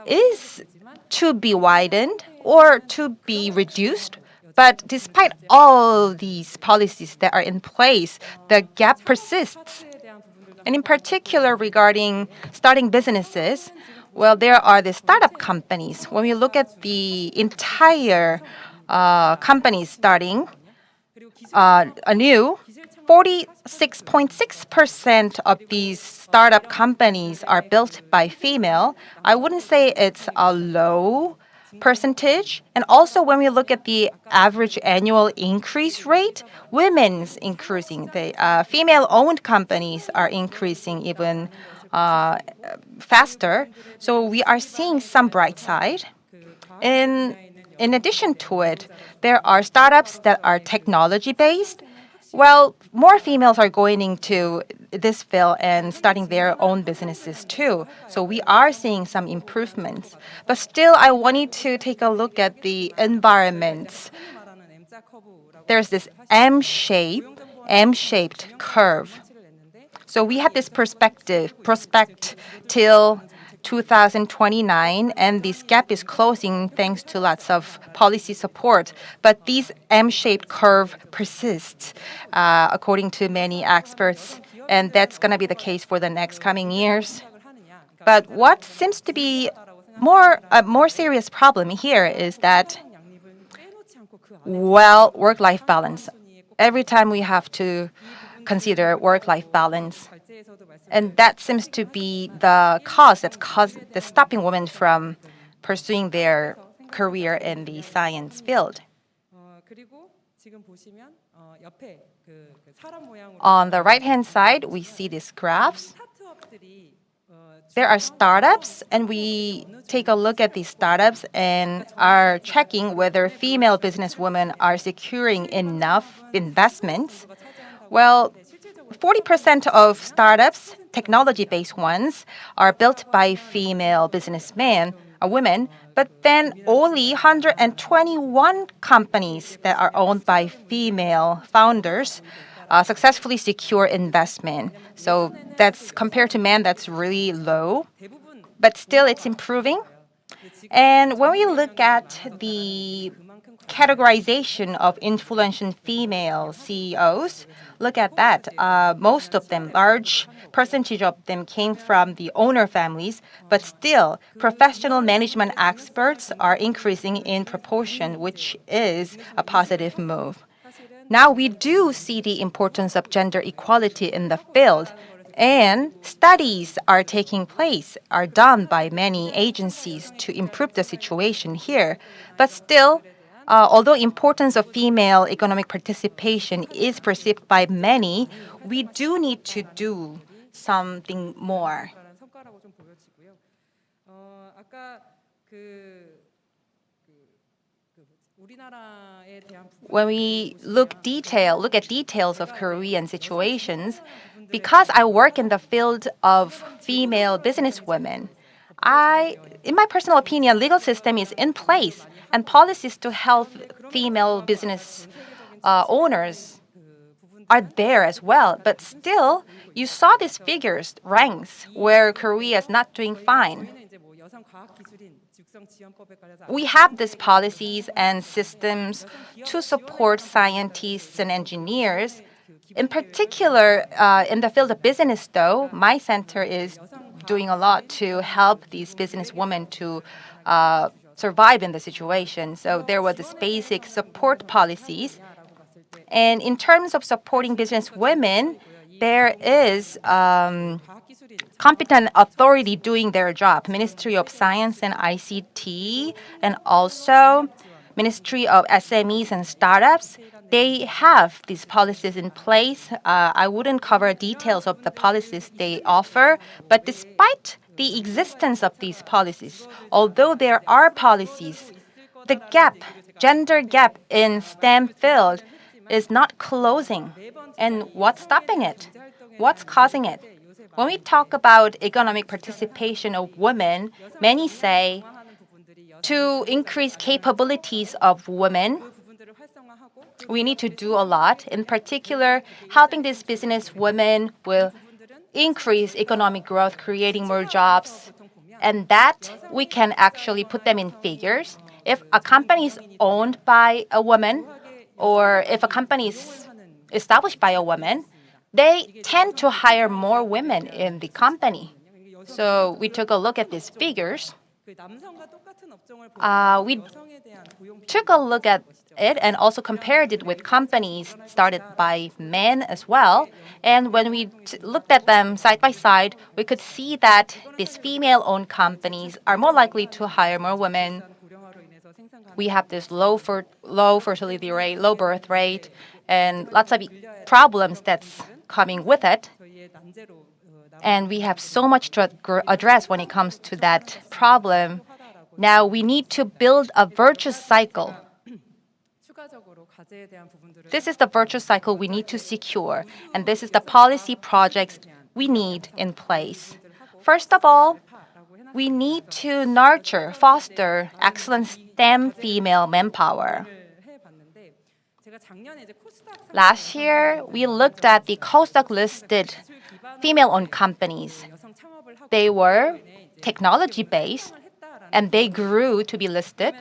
is to be widened or to be reduced. But despite all these policies that are in place, the gap persists. And in particular, regarding starting businesses, there are the startup companies. When we look at the entire companies starting anew, 46.6% of these startup companies are built by female. I wouldn't say it's a low percentage. And also, when we look at the average annual increase rate, women's increasing. The female-owned companies are increasing even faster. So we are seeing some bright side. In addition to it, there are startups that are technology-based. More females are going into this field and starting their own businesses too. So we are seeing some improvements. But still, I wanted to take a look at the environments. There's this M-shaped curve. So we have this prospect till 2029, and this gap is closing thanks to lots of policy support. But this M-shaped curve persists, according to many experts, and that's going to be the case for the next coming years. But what seems to be a more serious problem here is that, work-life balance. Every time we have to consider work-life balance. And that seems to be the cause that's stopping women from pursuing their career in the science field. On the right-hand side, we see these graphs. There are startups, and we take a look at these startups and are checking whether female businesswomen are securing enough investments. 40% of startups, technology-based ones, are built by female businessmen, women, but then only 121 companies that are owned by female founders successfully secure investment. So that's compared to men, that's really low, but still it's improving. And when we look at the categorization of influential female CEOs, look at that. Most of them, large percentage of them came from the owner families, but still, professional management experts are increasing in proportion, which is a positive move. Now we do see the importance of gender equality in the field, and studies are taking place, are done by many agencies to improve the situation here. But still, although importance of female economic participation is perceived by many, we do need to do something more. When we look at details of Korean situations, because I work in the field of female businesswomen, in my personal opinion, legal system is in place and policies to help female business owners are there as well. But still, you saw these figures, ranks, where Korea is not doing fine. We have these policies and systems to support scientists and engineers. In particular, in the field of business, though, my center is doing a lot to help these businesswomen to survive in the situation. So there were these basic support policies. And in terms of supporting business women, there is competent authority doing their job. Ministry of Science and ICT, and also Ministry of SMEs and Startups. They have these policies in place. I wouldn't cover details of the policies they offer, but despite the existence of these policies, although there are policies, the gender gap in STEM field is not closing. And what's stopping it? What's causing it? When we talk about economic participation of women, many say to increase capabilities of women, we need to do a lot. In particular, helping these business women will increase economic growth, creating more jobs, and that we can actually put them in figures. If a company is owned by a woman, or if a company is established by a woman, they tend to hire more women in the company. So we took a look at these figures. We took a look at it and also compared it with companies started by men as well. And when we looked at them side by side, we could see that these female-owned companies are more likely to hire more women. We have this low fertility rate, low birth rate, and lots of problems that's coming with it. And we have so much to address when it comes to that problem. Now we need to build a virtuous cycle. This is the virtuous cycle we need to secure, and this is the policy projects we need in place. First of all, we need to nurture, foster excellent STEM female manpower. Last year, we looked at the Kosdaq-listed female-owned companies. They were technology-based, and they grew to be listed.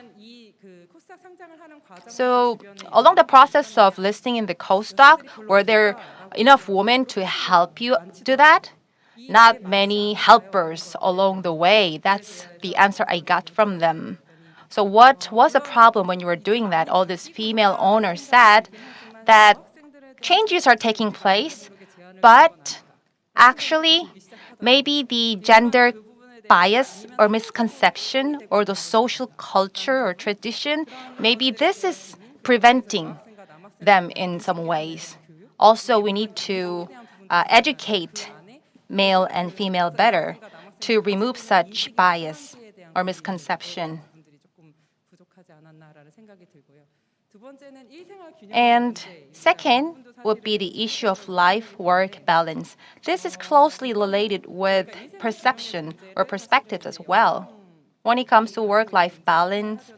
So along the process of listing in the Kosdaq, were there enough women to help you do that? Not many helpers along the way. That's the answer I got from them. So what was the problem when you were doing that? All these female owners said that changes are taking place, but actually maybe the gender bias or misconception or the social culture or tradition, maybe this is preventing them in some ways. Also, we need to educate male and female better to remove such bias or misconception. And second would be the issue of life-work balance. This is closely related with perception or perspectives as well. When it comes to work-life balance,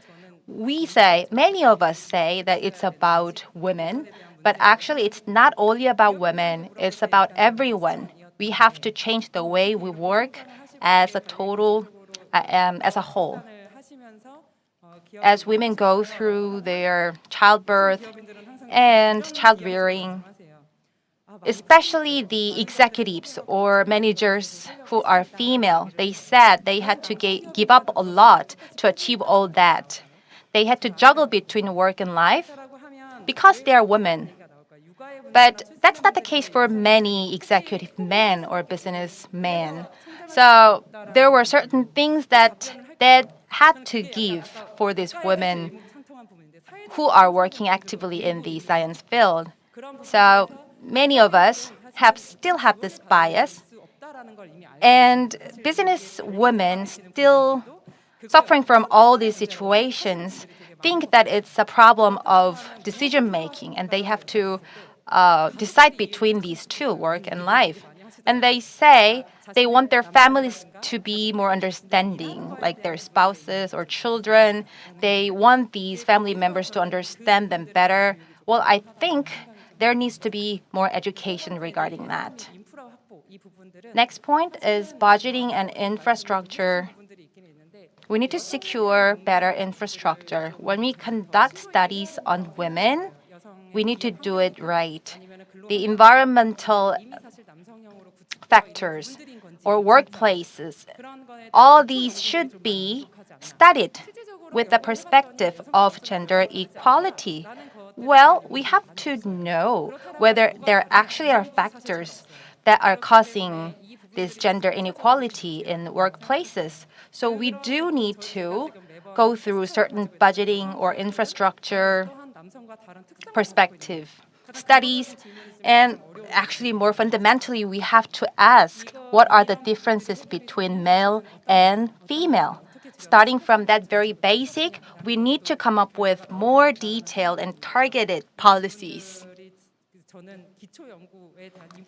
many of us say that it's about women, but actually it's not only about women, it's about everyone. We have to change the way we work as a whole. as women go through their childbirth and childbearing, especially the executives or managers who are female, they said they had to give up a lot to achieve all that. They had to juggle between work and life because they are women. But that's not the case for many executive men or businessmen. So there were certain things that they had to give for these women who are working actively in the science field. So many of us still have this bias, and business women still suffering from all these situations think that it's a problem of decision making, and they have to decide between these two, work and life. And they say they want their families to be more understanding, like their spouses or children. They want these family members to understand them better. Well, I think there needs to be more education regarding that. Next point is budgeting and infrastructure. We need to secure better infrastructure. When we conduct studies on women, we need to do it right. The environmental factors or workplaces, all these should be studied with the perspective of gender equality. Well, we have to know whether there actually are factors that are causing this gender inequality in workplaces. So we do need to go through certain budgeting or infrastructure perspective studies, and actually more fundamentally we have to ask what are the differences between male and female. Starting from that very basic, we need to come up with more detailed and targeted policies.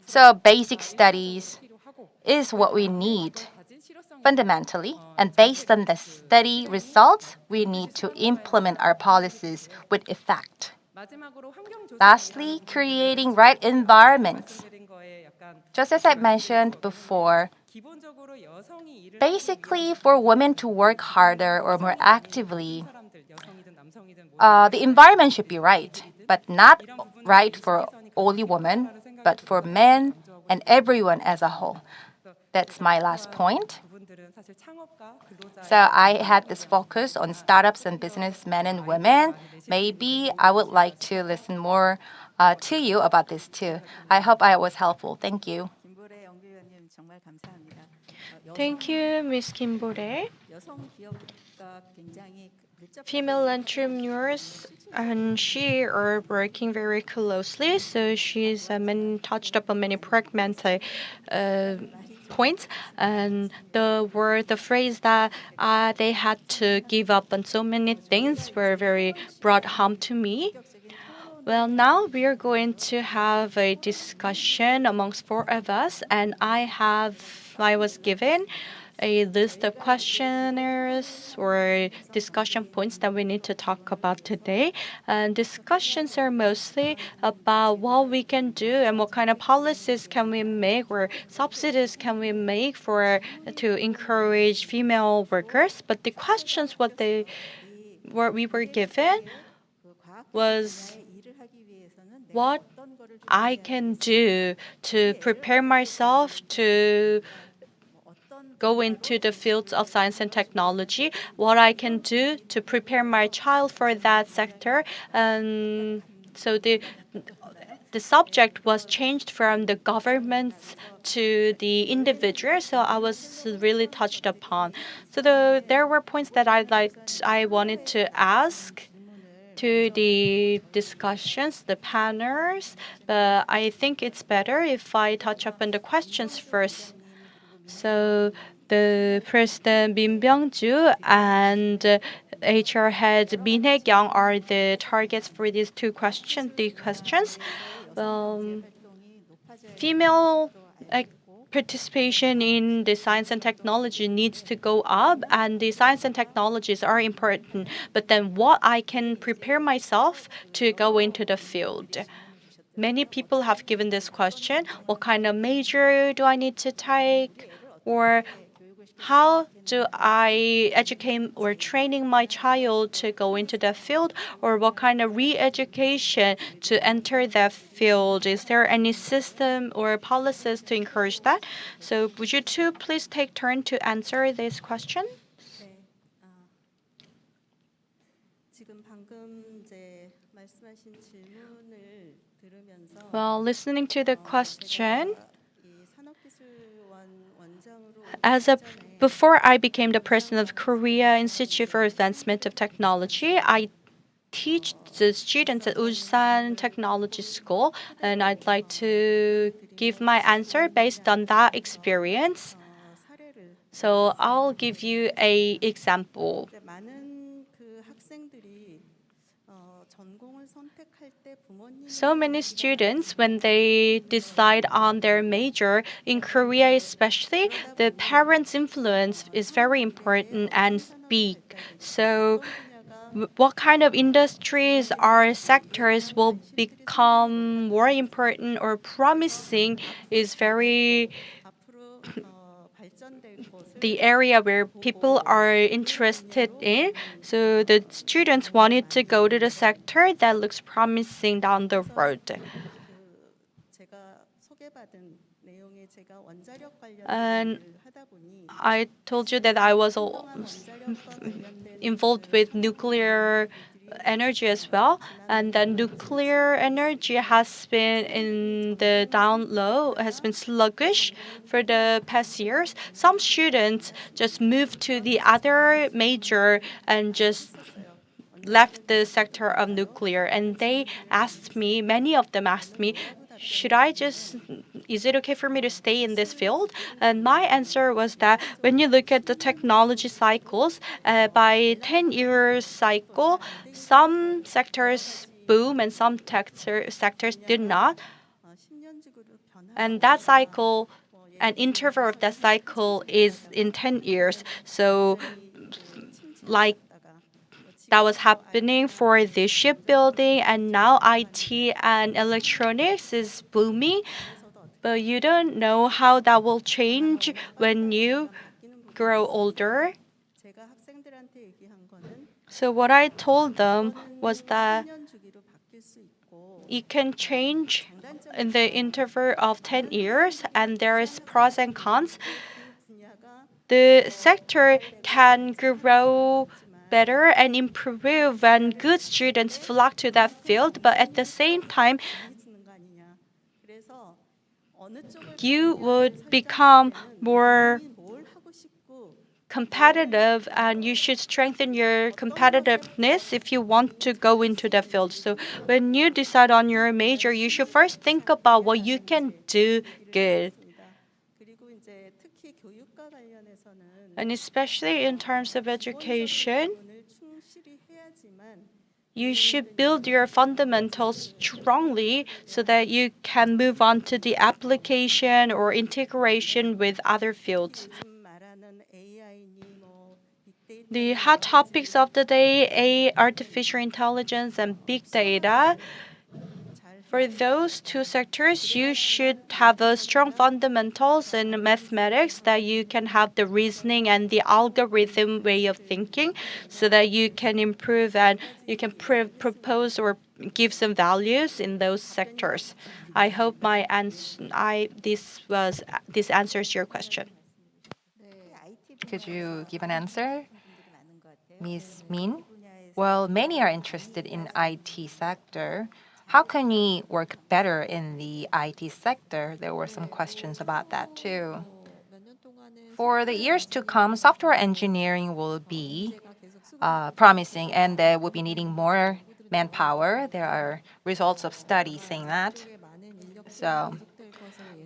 So basic studies is what we need fundamentally, and based on the study results, we need to implement our policies with effect. Lastly, creating right environments. Just as I mentioned before, basically for women to work harder or more actively, the environment should be right, but not right for only women, but for men and everyone as a whole. That's my last point. So I had this focus on startups and businessmen and women. Maybe I would like to listen more to you about this too. I hope I was helpful. Thank you. Thank you, Ms. Kimbore. Female entrepreneurs and she are working very closely, so she's touched upon many pragmatic points, and the phrase that they had to give up on so many things were very brought home to me. Well, now we are going to have a discussion amongst four of us, and I was given a list of questionnaires or discussion points that we need to talk about today. And discussions are mostly about what we can do and what kind of policies can we make or subsidies can we make to encourage female workers. But the questions what we were given was what I can do to prepare myself to go into the fields of science and technology, what I can do to prepare my child for that sector. And so the subject was changed from the governments to the individual, so I was really touched upon. So there were points that I wanted to ask to the discussions, the panels, but I think it's better if I touch upon the questions first. So the President ByungJoo and HR head Min Hae-kyung are the targets for these three questions. Female participation in the science and technology needs to go up, and the science and technologies are important. But then what I can prepare myself to go into the field? Many people have given this question. What kind of major do I need to take? Or how do I educate or training my child to go into that field, or what kind of re-education to enter that field? Is there any system or policies to encourage that? So would you two please take turn to answer this question? Well, listening to the question, as a before I became the president of Korea Institute for Advancement of Technology, I teach the students at Ulsan Technology School, and I'd like to give my answer based on that experience. So I'll give you a example. So many students, when they decide on their major, in Korea especially, the parents' influence is very important and big. So what kind of industries or sectors will become more important or promising is very the area where people are interested in. So the students wanted to go to the sector that looks promising down the road. And I told you that I was involved with nuclear energy as well, and the nuclear energy has been in the down low, has been sluggish for the past years. Some students just moved to the other major and just left the sector of nuclear, and they asked me, many of them asked me, is it okay for me to stay in this field? And my answer was that when you look at the technology cycles, by 10 years cycle, some sectors boom and some sectors did not. And that cycle, an interval of that cycle is in 10 years. So like that was happening for the shipbuilding, and now IT and electronics is booming. But you don't know how that will change when you grow older. So what I told them was that it can change in the interval of 10 years, and there is pros and cons. The sector can grow better and improve when good students flock to that field, but at the same time, you would become more competitive, and you should strengthen your competitiveness if you want to go into the field. So when you decide on your major, you should first think about what you can do good. And especially in terms of education, you should build your fundamentals strongly so that you can move on to the application or integration with other fields. The hot topics of the day, artificial intelligence and big data. For those two sectors, you should have a strong fundamentals in mathematics, that you can have the reasoning and the algorithm way of thinking so that you can improve and you can propose or give some values in those sectors. I hope this answers your question. Could you give an answer, Ms. Min? Well, many are interested in IT sector. How can we work better in the IT sector? There were some questions about that too. For the years to come, software engineering will be promising, and they will be needing more manpower. There are results of studies saying that. So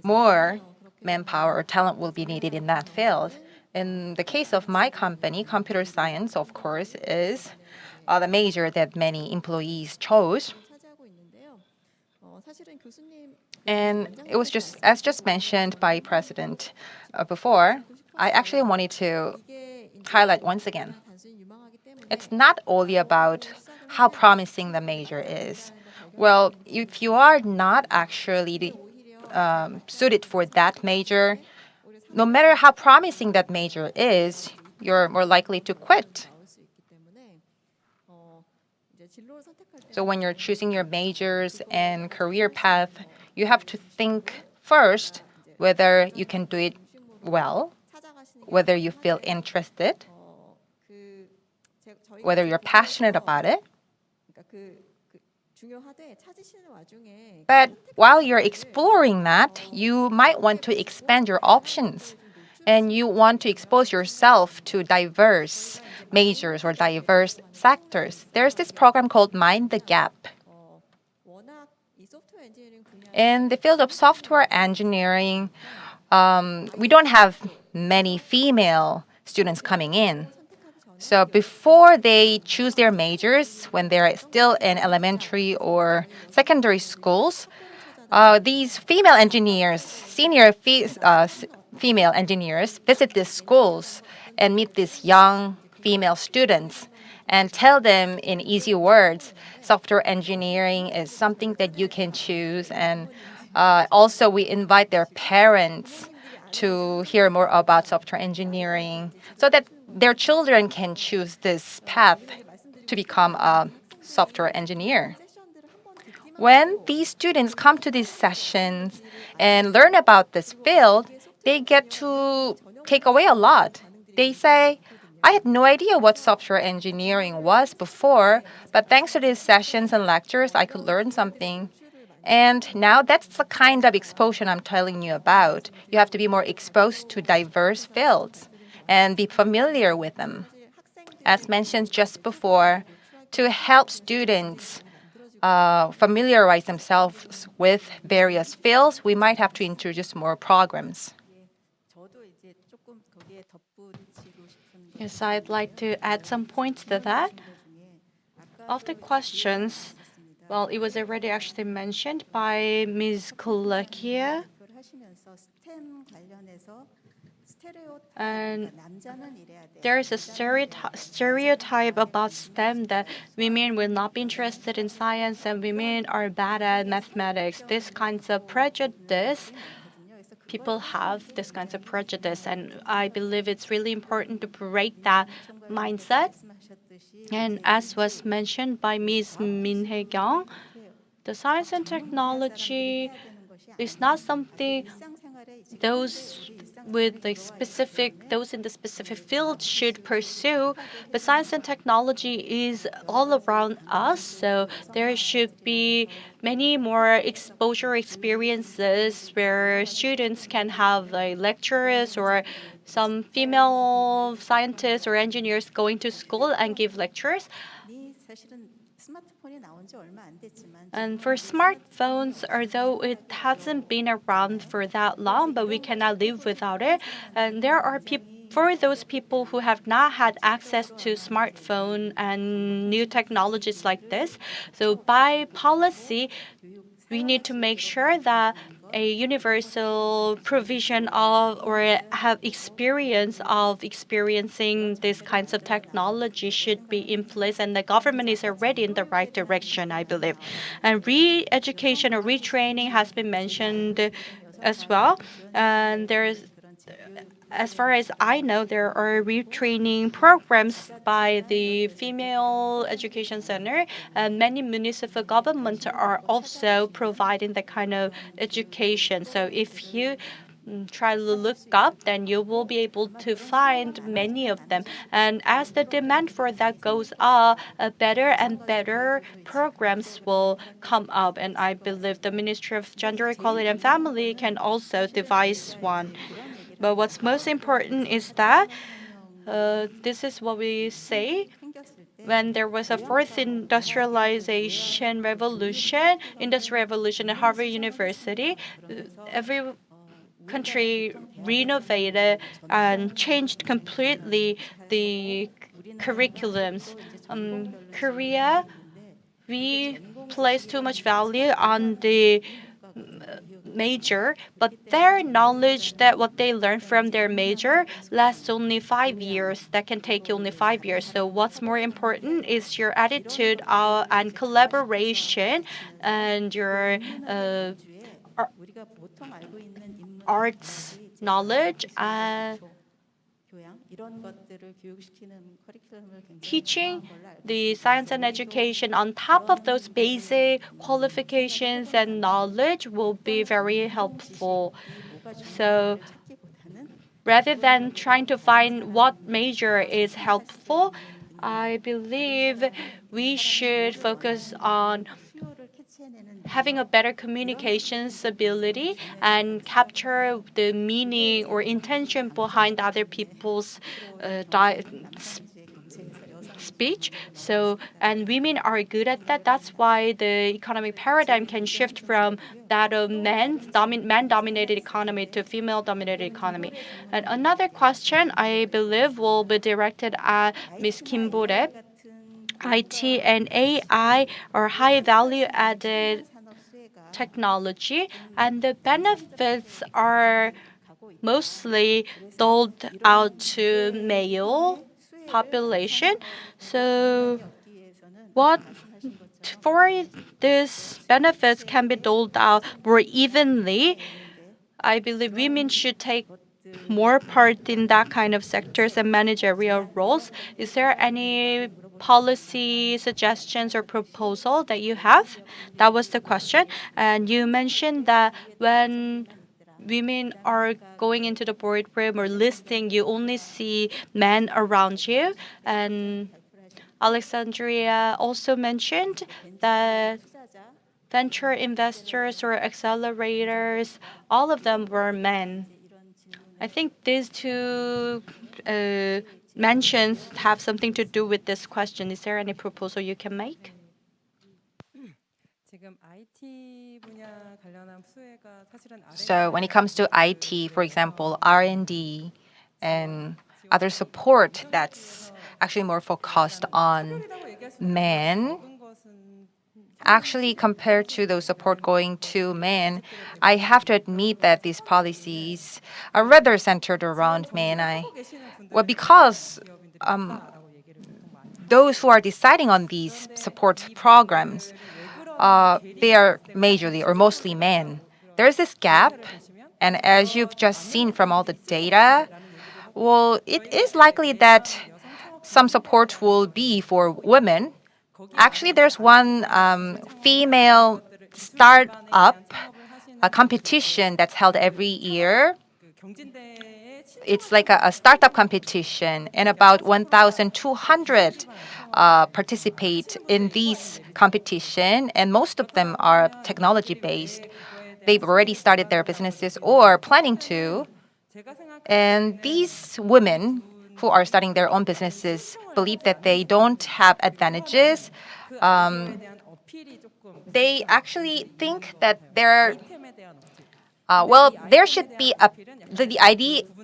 more manpower or talent will be needed in that field. In the case of my company, computer science, of course, is the major that many employees chose. And it was just mentioned by President before, I actually wanted to highlight once again. It's not only about how promising the major is. Well, if you are not actually suited for that major, no matter how promising that major is, you're more likely to quit. So when you're choosing your majors and career path, you have to think first whether you can do it well, whether you feel interested, whether you're passionate about it. But while you're exploring that, you might want to expand your options and you want to expose yourself to diverse majors or diverse sectors. There's this program called Mind the Gap. In the field of software engineering, we don't have many female students coming in. So before they choose their majors, when they're still in elementary or secondary schools, these female engineers, female engineers, visit these schools and meet these young female students and tell them in easy words, software engineering is something that you can choose. And also we invite their parents to hear more about software engineering so that their children can choose this path to become a software engineer. When these students come to these sessions and learn about this field, they get to take away a lot. They say, I had no idea what software engineering was before, but thanks to these sessions and lectures, I could learn something. And now that's the kind of exposure I'm telling you about. You have to be more exposed to diverse fields and be familiar with them. As mentioned just before, to help students familiarize themselves with various fields, we might have to introduce more programs. Yes, I'd like to add some points to that. Of the questions, well, it was already actually mentioned by Ms. Colecchia. And there is a stereotype about STEM that women will not be interested in science and women are bad at mathematics. This kinds of prejudice, people have this kinds of prejudice, and I believe it's really important to break that mindset. And as was mentioned by Ms. Min Hye-kyung, the science and technology is not something those those in the specific field should pursue, but science and technology is all around us, so there should be many more exposure experiences where students can have like lecturers or some female scientists or engineers going to school and give lectures. And for smartphones, although it hasn't been around for that long, but we cannot live without it. And there are people, for those people who have not had access to smartphone and new technologies like this, so by policy, we need to make sure that a universal provision of or have experience of experiencing these kinds of technology should be in place, and the government is already in the right direction, I believe. And re-education or retraining has been mentioned as well, and there's as far as I know, there are retraining programs by the Female Education Center, and many municipal governments are also providing that kind of education. So if you try to look up, then you will be able to find many of them. And as the demand for that goes up, better and better programs will come up. And I believe the Ministry of Gender Equality and Family can also devise one. But what's most important is that this is what we say. When there was a fourth industrial revolution at Harvard University, every country renovated and changed completely the curriculums. Korea, we place too much value on the major, but their knowledge that what they learn from their major lasts only 5 years. That can take you only 5 years. So what's more important is your attitude and collaboration and your arts knowledge and teaching the science and education on top of those basic qualifications and knowledge will be very helpful. So rather than trying to find what major is helpful, I believe we should focus on having a better communications ability and capture the meaning or intention behind other people's speech. So, and women are good at that. That's why the economic paradigm can shift from that of man-dominated economy to female-dominated economy. And another question I believe will be directed at Ms. Kim Bore. IT and AI are high value added technology, and the benefits are mostly doled out to male population. So what for these benefits can be doled out more evenly, I believe women should take more part in that kind of sectors and managerial roles. Is there any policy suggestions or proposal that you have? That was the question. And you mentioned that when women are going into the boardroom or listing, you only see men around you. And Alexandria also mentioned that venture investors or accelerators, all of them were men. I think these two mentions have something to do with this question. Is there any proposal you can make? So when it comes to IT, for example, R&D and other support that's actually more focused on men, actually compared to those support going to men, I have to admit that these policies are rather centered around men. Because those who are deciding on these support programs, they are majorly or mostly men. There's this gap, and as you've just seen from all the data, well, it is likely that some support will be for women. Actually, there's one female startup a competition that's held every year. It's like a startup competition, and about 1,200 participate in these competition, and most of them are technology based. They've already started their businesses or planning to. And these women who are starting their own businesses believe that they don't have advantages. They actually think that there should be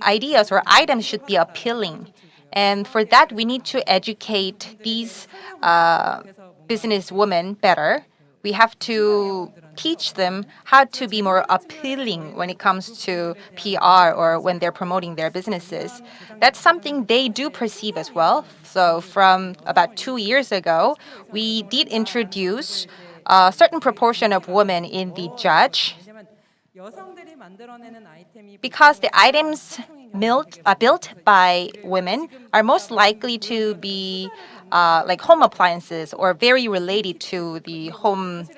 ideas or items should be appealing. And for that, we need to educate these business women better. We have to teach them how to be more appealing when it comes to PR or when they're promoting their businesses. That's something they do perceive as well. So from about 2 years ago, we did introduce a certain proportion of women in the judge because the items built by women are most likely to be like home appliances or very related to the home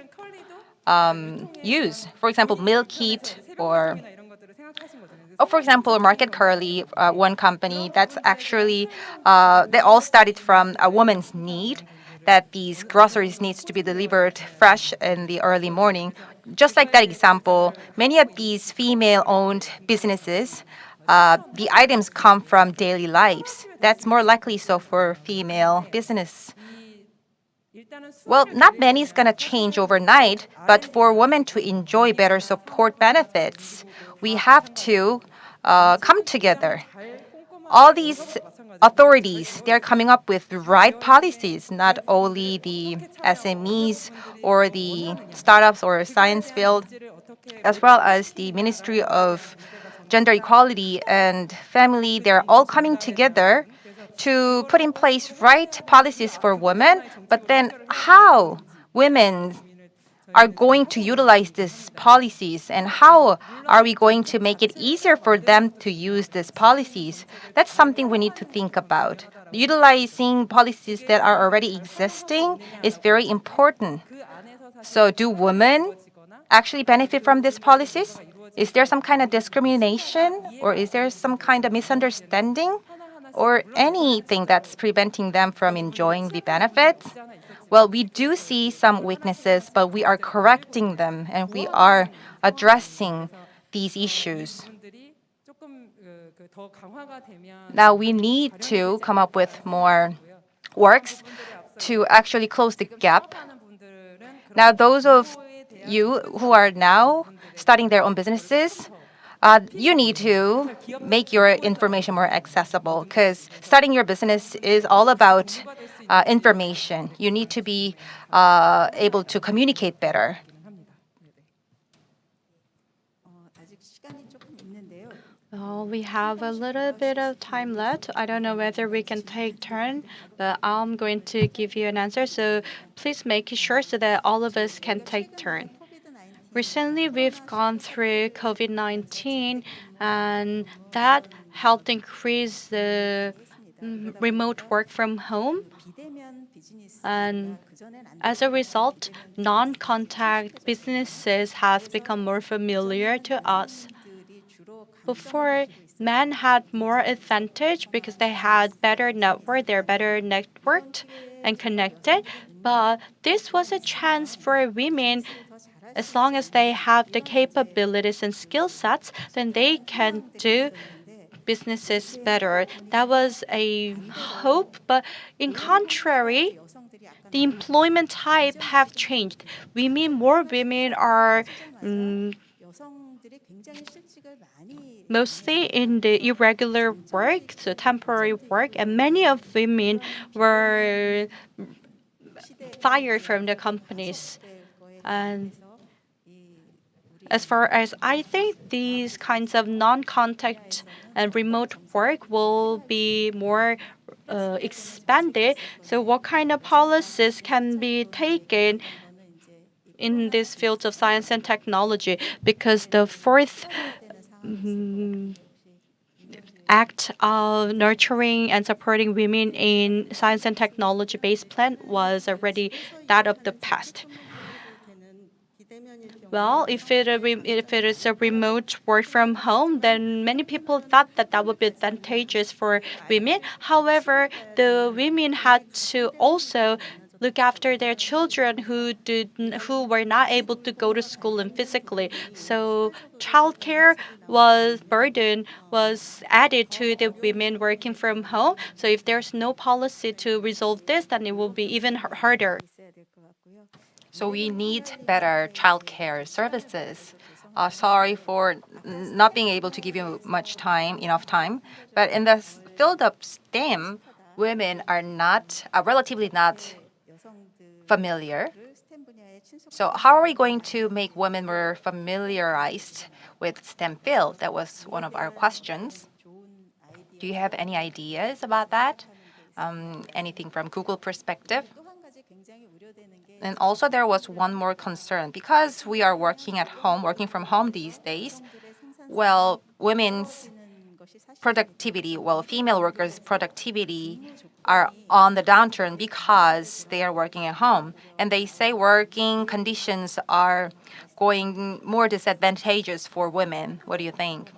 use. For example, milk heat or for example, Market Curly, one company that's actually, they all started from a woman's need that these groceries needs to be delivered fresh in the early morning. Just like that example, many of these female-owned businesses, the items come from daily lives. That's more likely so for female business. Well, not many is going to change overnight, but for women to enjoy better support benefits, we have to come together. All these authorities, they're coming up with the right policies, not only the SMEs or the startups or science field, as well as the Ministry of Gender Equality and Family. They're all coming together to put in place right policies for women, but then how women are going to utilize these policies, and how are we going to make it easier for them to use these policies? That's something we need to think about. Utilizing policies that are already existing is very important. So do women actually benefit from these policies? Is there some kind of discrimination, or is there some kind of misunderstanding, or anything that's preventing them from enjoying the benefits? Well, we do see some weaknesses, but we are correcting them and we are addressing these issues. Now we need to come up with more works to actually close the gap. Now, those of you who are now starting their own businesses, you need to make your information more accessible, because starting your business is all about information. You need to be able to communicate better. Well, we have a little bit of time left. I don't know whether we can take turn, but I'm going to give you an answer. So please make sure so that all of us can take turn. Recently, we've gone through COVID-19, and that helped increase the remote work from home. And as a result, non-contact businesses has become more familiar to us. Before, men had more advantage because they had better network, they're better networked and connected. But this was a chance for women. As long as they have the capabilities and skill sets, then they can do businesses better. That was a hope, but in contrary, the employment type have changed. More women are mostly in the irregular work, so temporary work, and many of women were fired from the companies. And as far as I think, these kinds of non-contact and remote work will be more expanded. So what kind of policies can be taken in these fields of science and technology? Because the fourth act of nurturing and supporting women in science and technology based plan was already that of the past. Well, if it is a remote work from home, then many people thought that that would be advantageous for women. However, the women had to also look after their children who were not able to go to school and physically. So childcare burden was added to the women working from home. So if there's no policy to resolve this, then it will be even harder. So we need better childcare services. Sorry for not being able to give you enough time. But in the field of STEM, women are relatively not familiar. So how are we going to make women more familiarized with STEM field? That was one of our questions. Do you have any ideas about that? Anything from Google perspective? And also there was one more concern. Because we are working from home these days, well, female workers' productivity are on the downturn because they are working at home. And they say working conditions are going more disadvantageous for women. What do you think?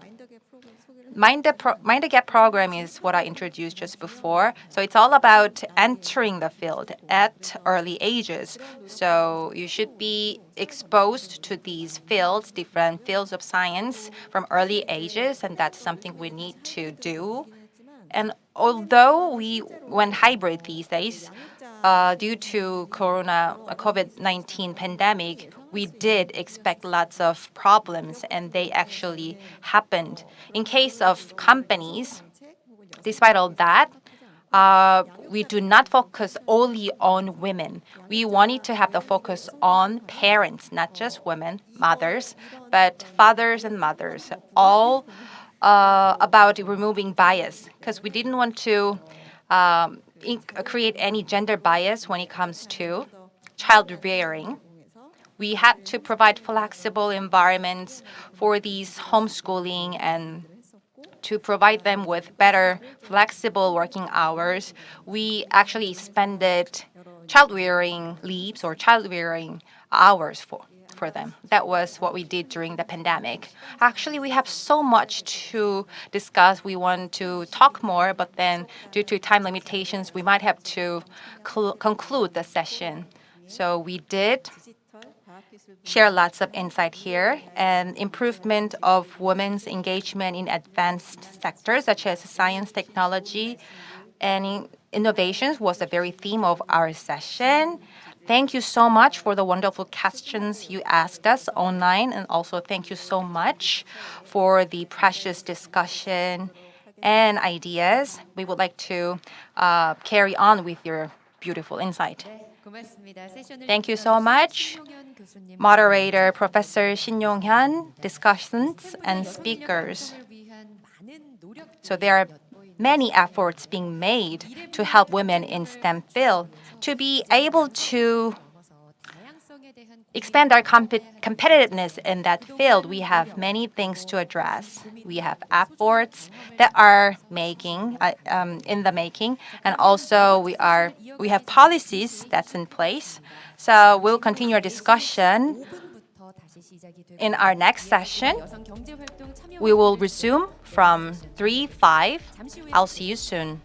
Mind the Gap program is what I introduced just before. So it's all about entering the field at early ages. So you should be exposed to these fields, different fields of science from early ages, and that's something we need to do. And although we went hybrid these days, due to COVID-19 pandemic, we did expect lots of problems, and they actually happened. In case of companies, despite all that, we do not focus only on women. We wanted to have the focus on parents, not just women, mothers, but fathers and mothers, all about removing bias, because we didn't want to create any gender bias when it comes to child rearing. We had to provide flexible environments for these homeschooling and to provide them with better flexible working hours. We actually expended child rearing leaves or child rearing hours for them. That was what we did during the pandemic. Actually, we have so much to discuss. We want to talk more, but then due to time limitations, we might have to conclude the session. So we did share lots of insight here, and improvement of women's engagement in advanced sectors such as science, technology, and innovations was the very theme of our session. Thank you so much for the wonderful questions you asked us online, and also thank you so much for the precious discussion and ideas. We would like to carry on with your beautiful insight. Thank you so much, Moderator Professor Shin Yong-Hyeon, discussants and speakers. So there are many efforts being made to help women in STEM field to be able to expand our competitiveness in that field. We have many things to address. We have efforts that are in the making, and also we have policies that's in place. So we'll continue our discussion in our next session. We will resume from 3:05. I'll see you soon.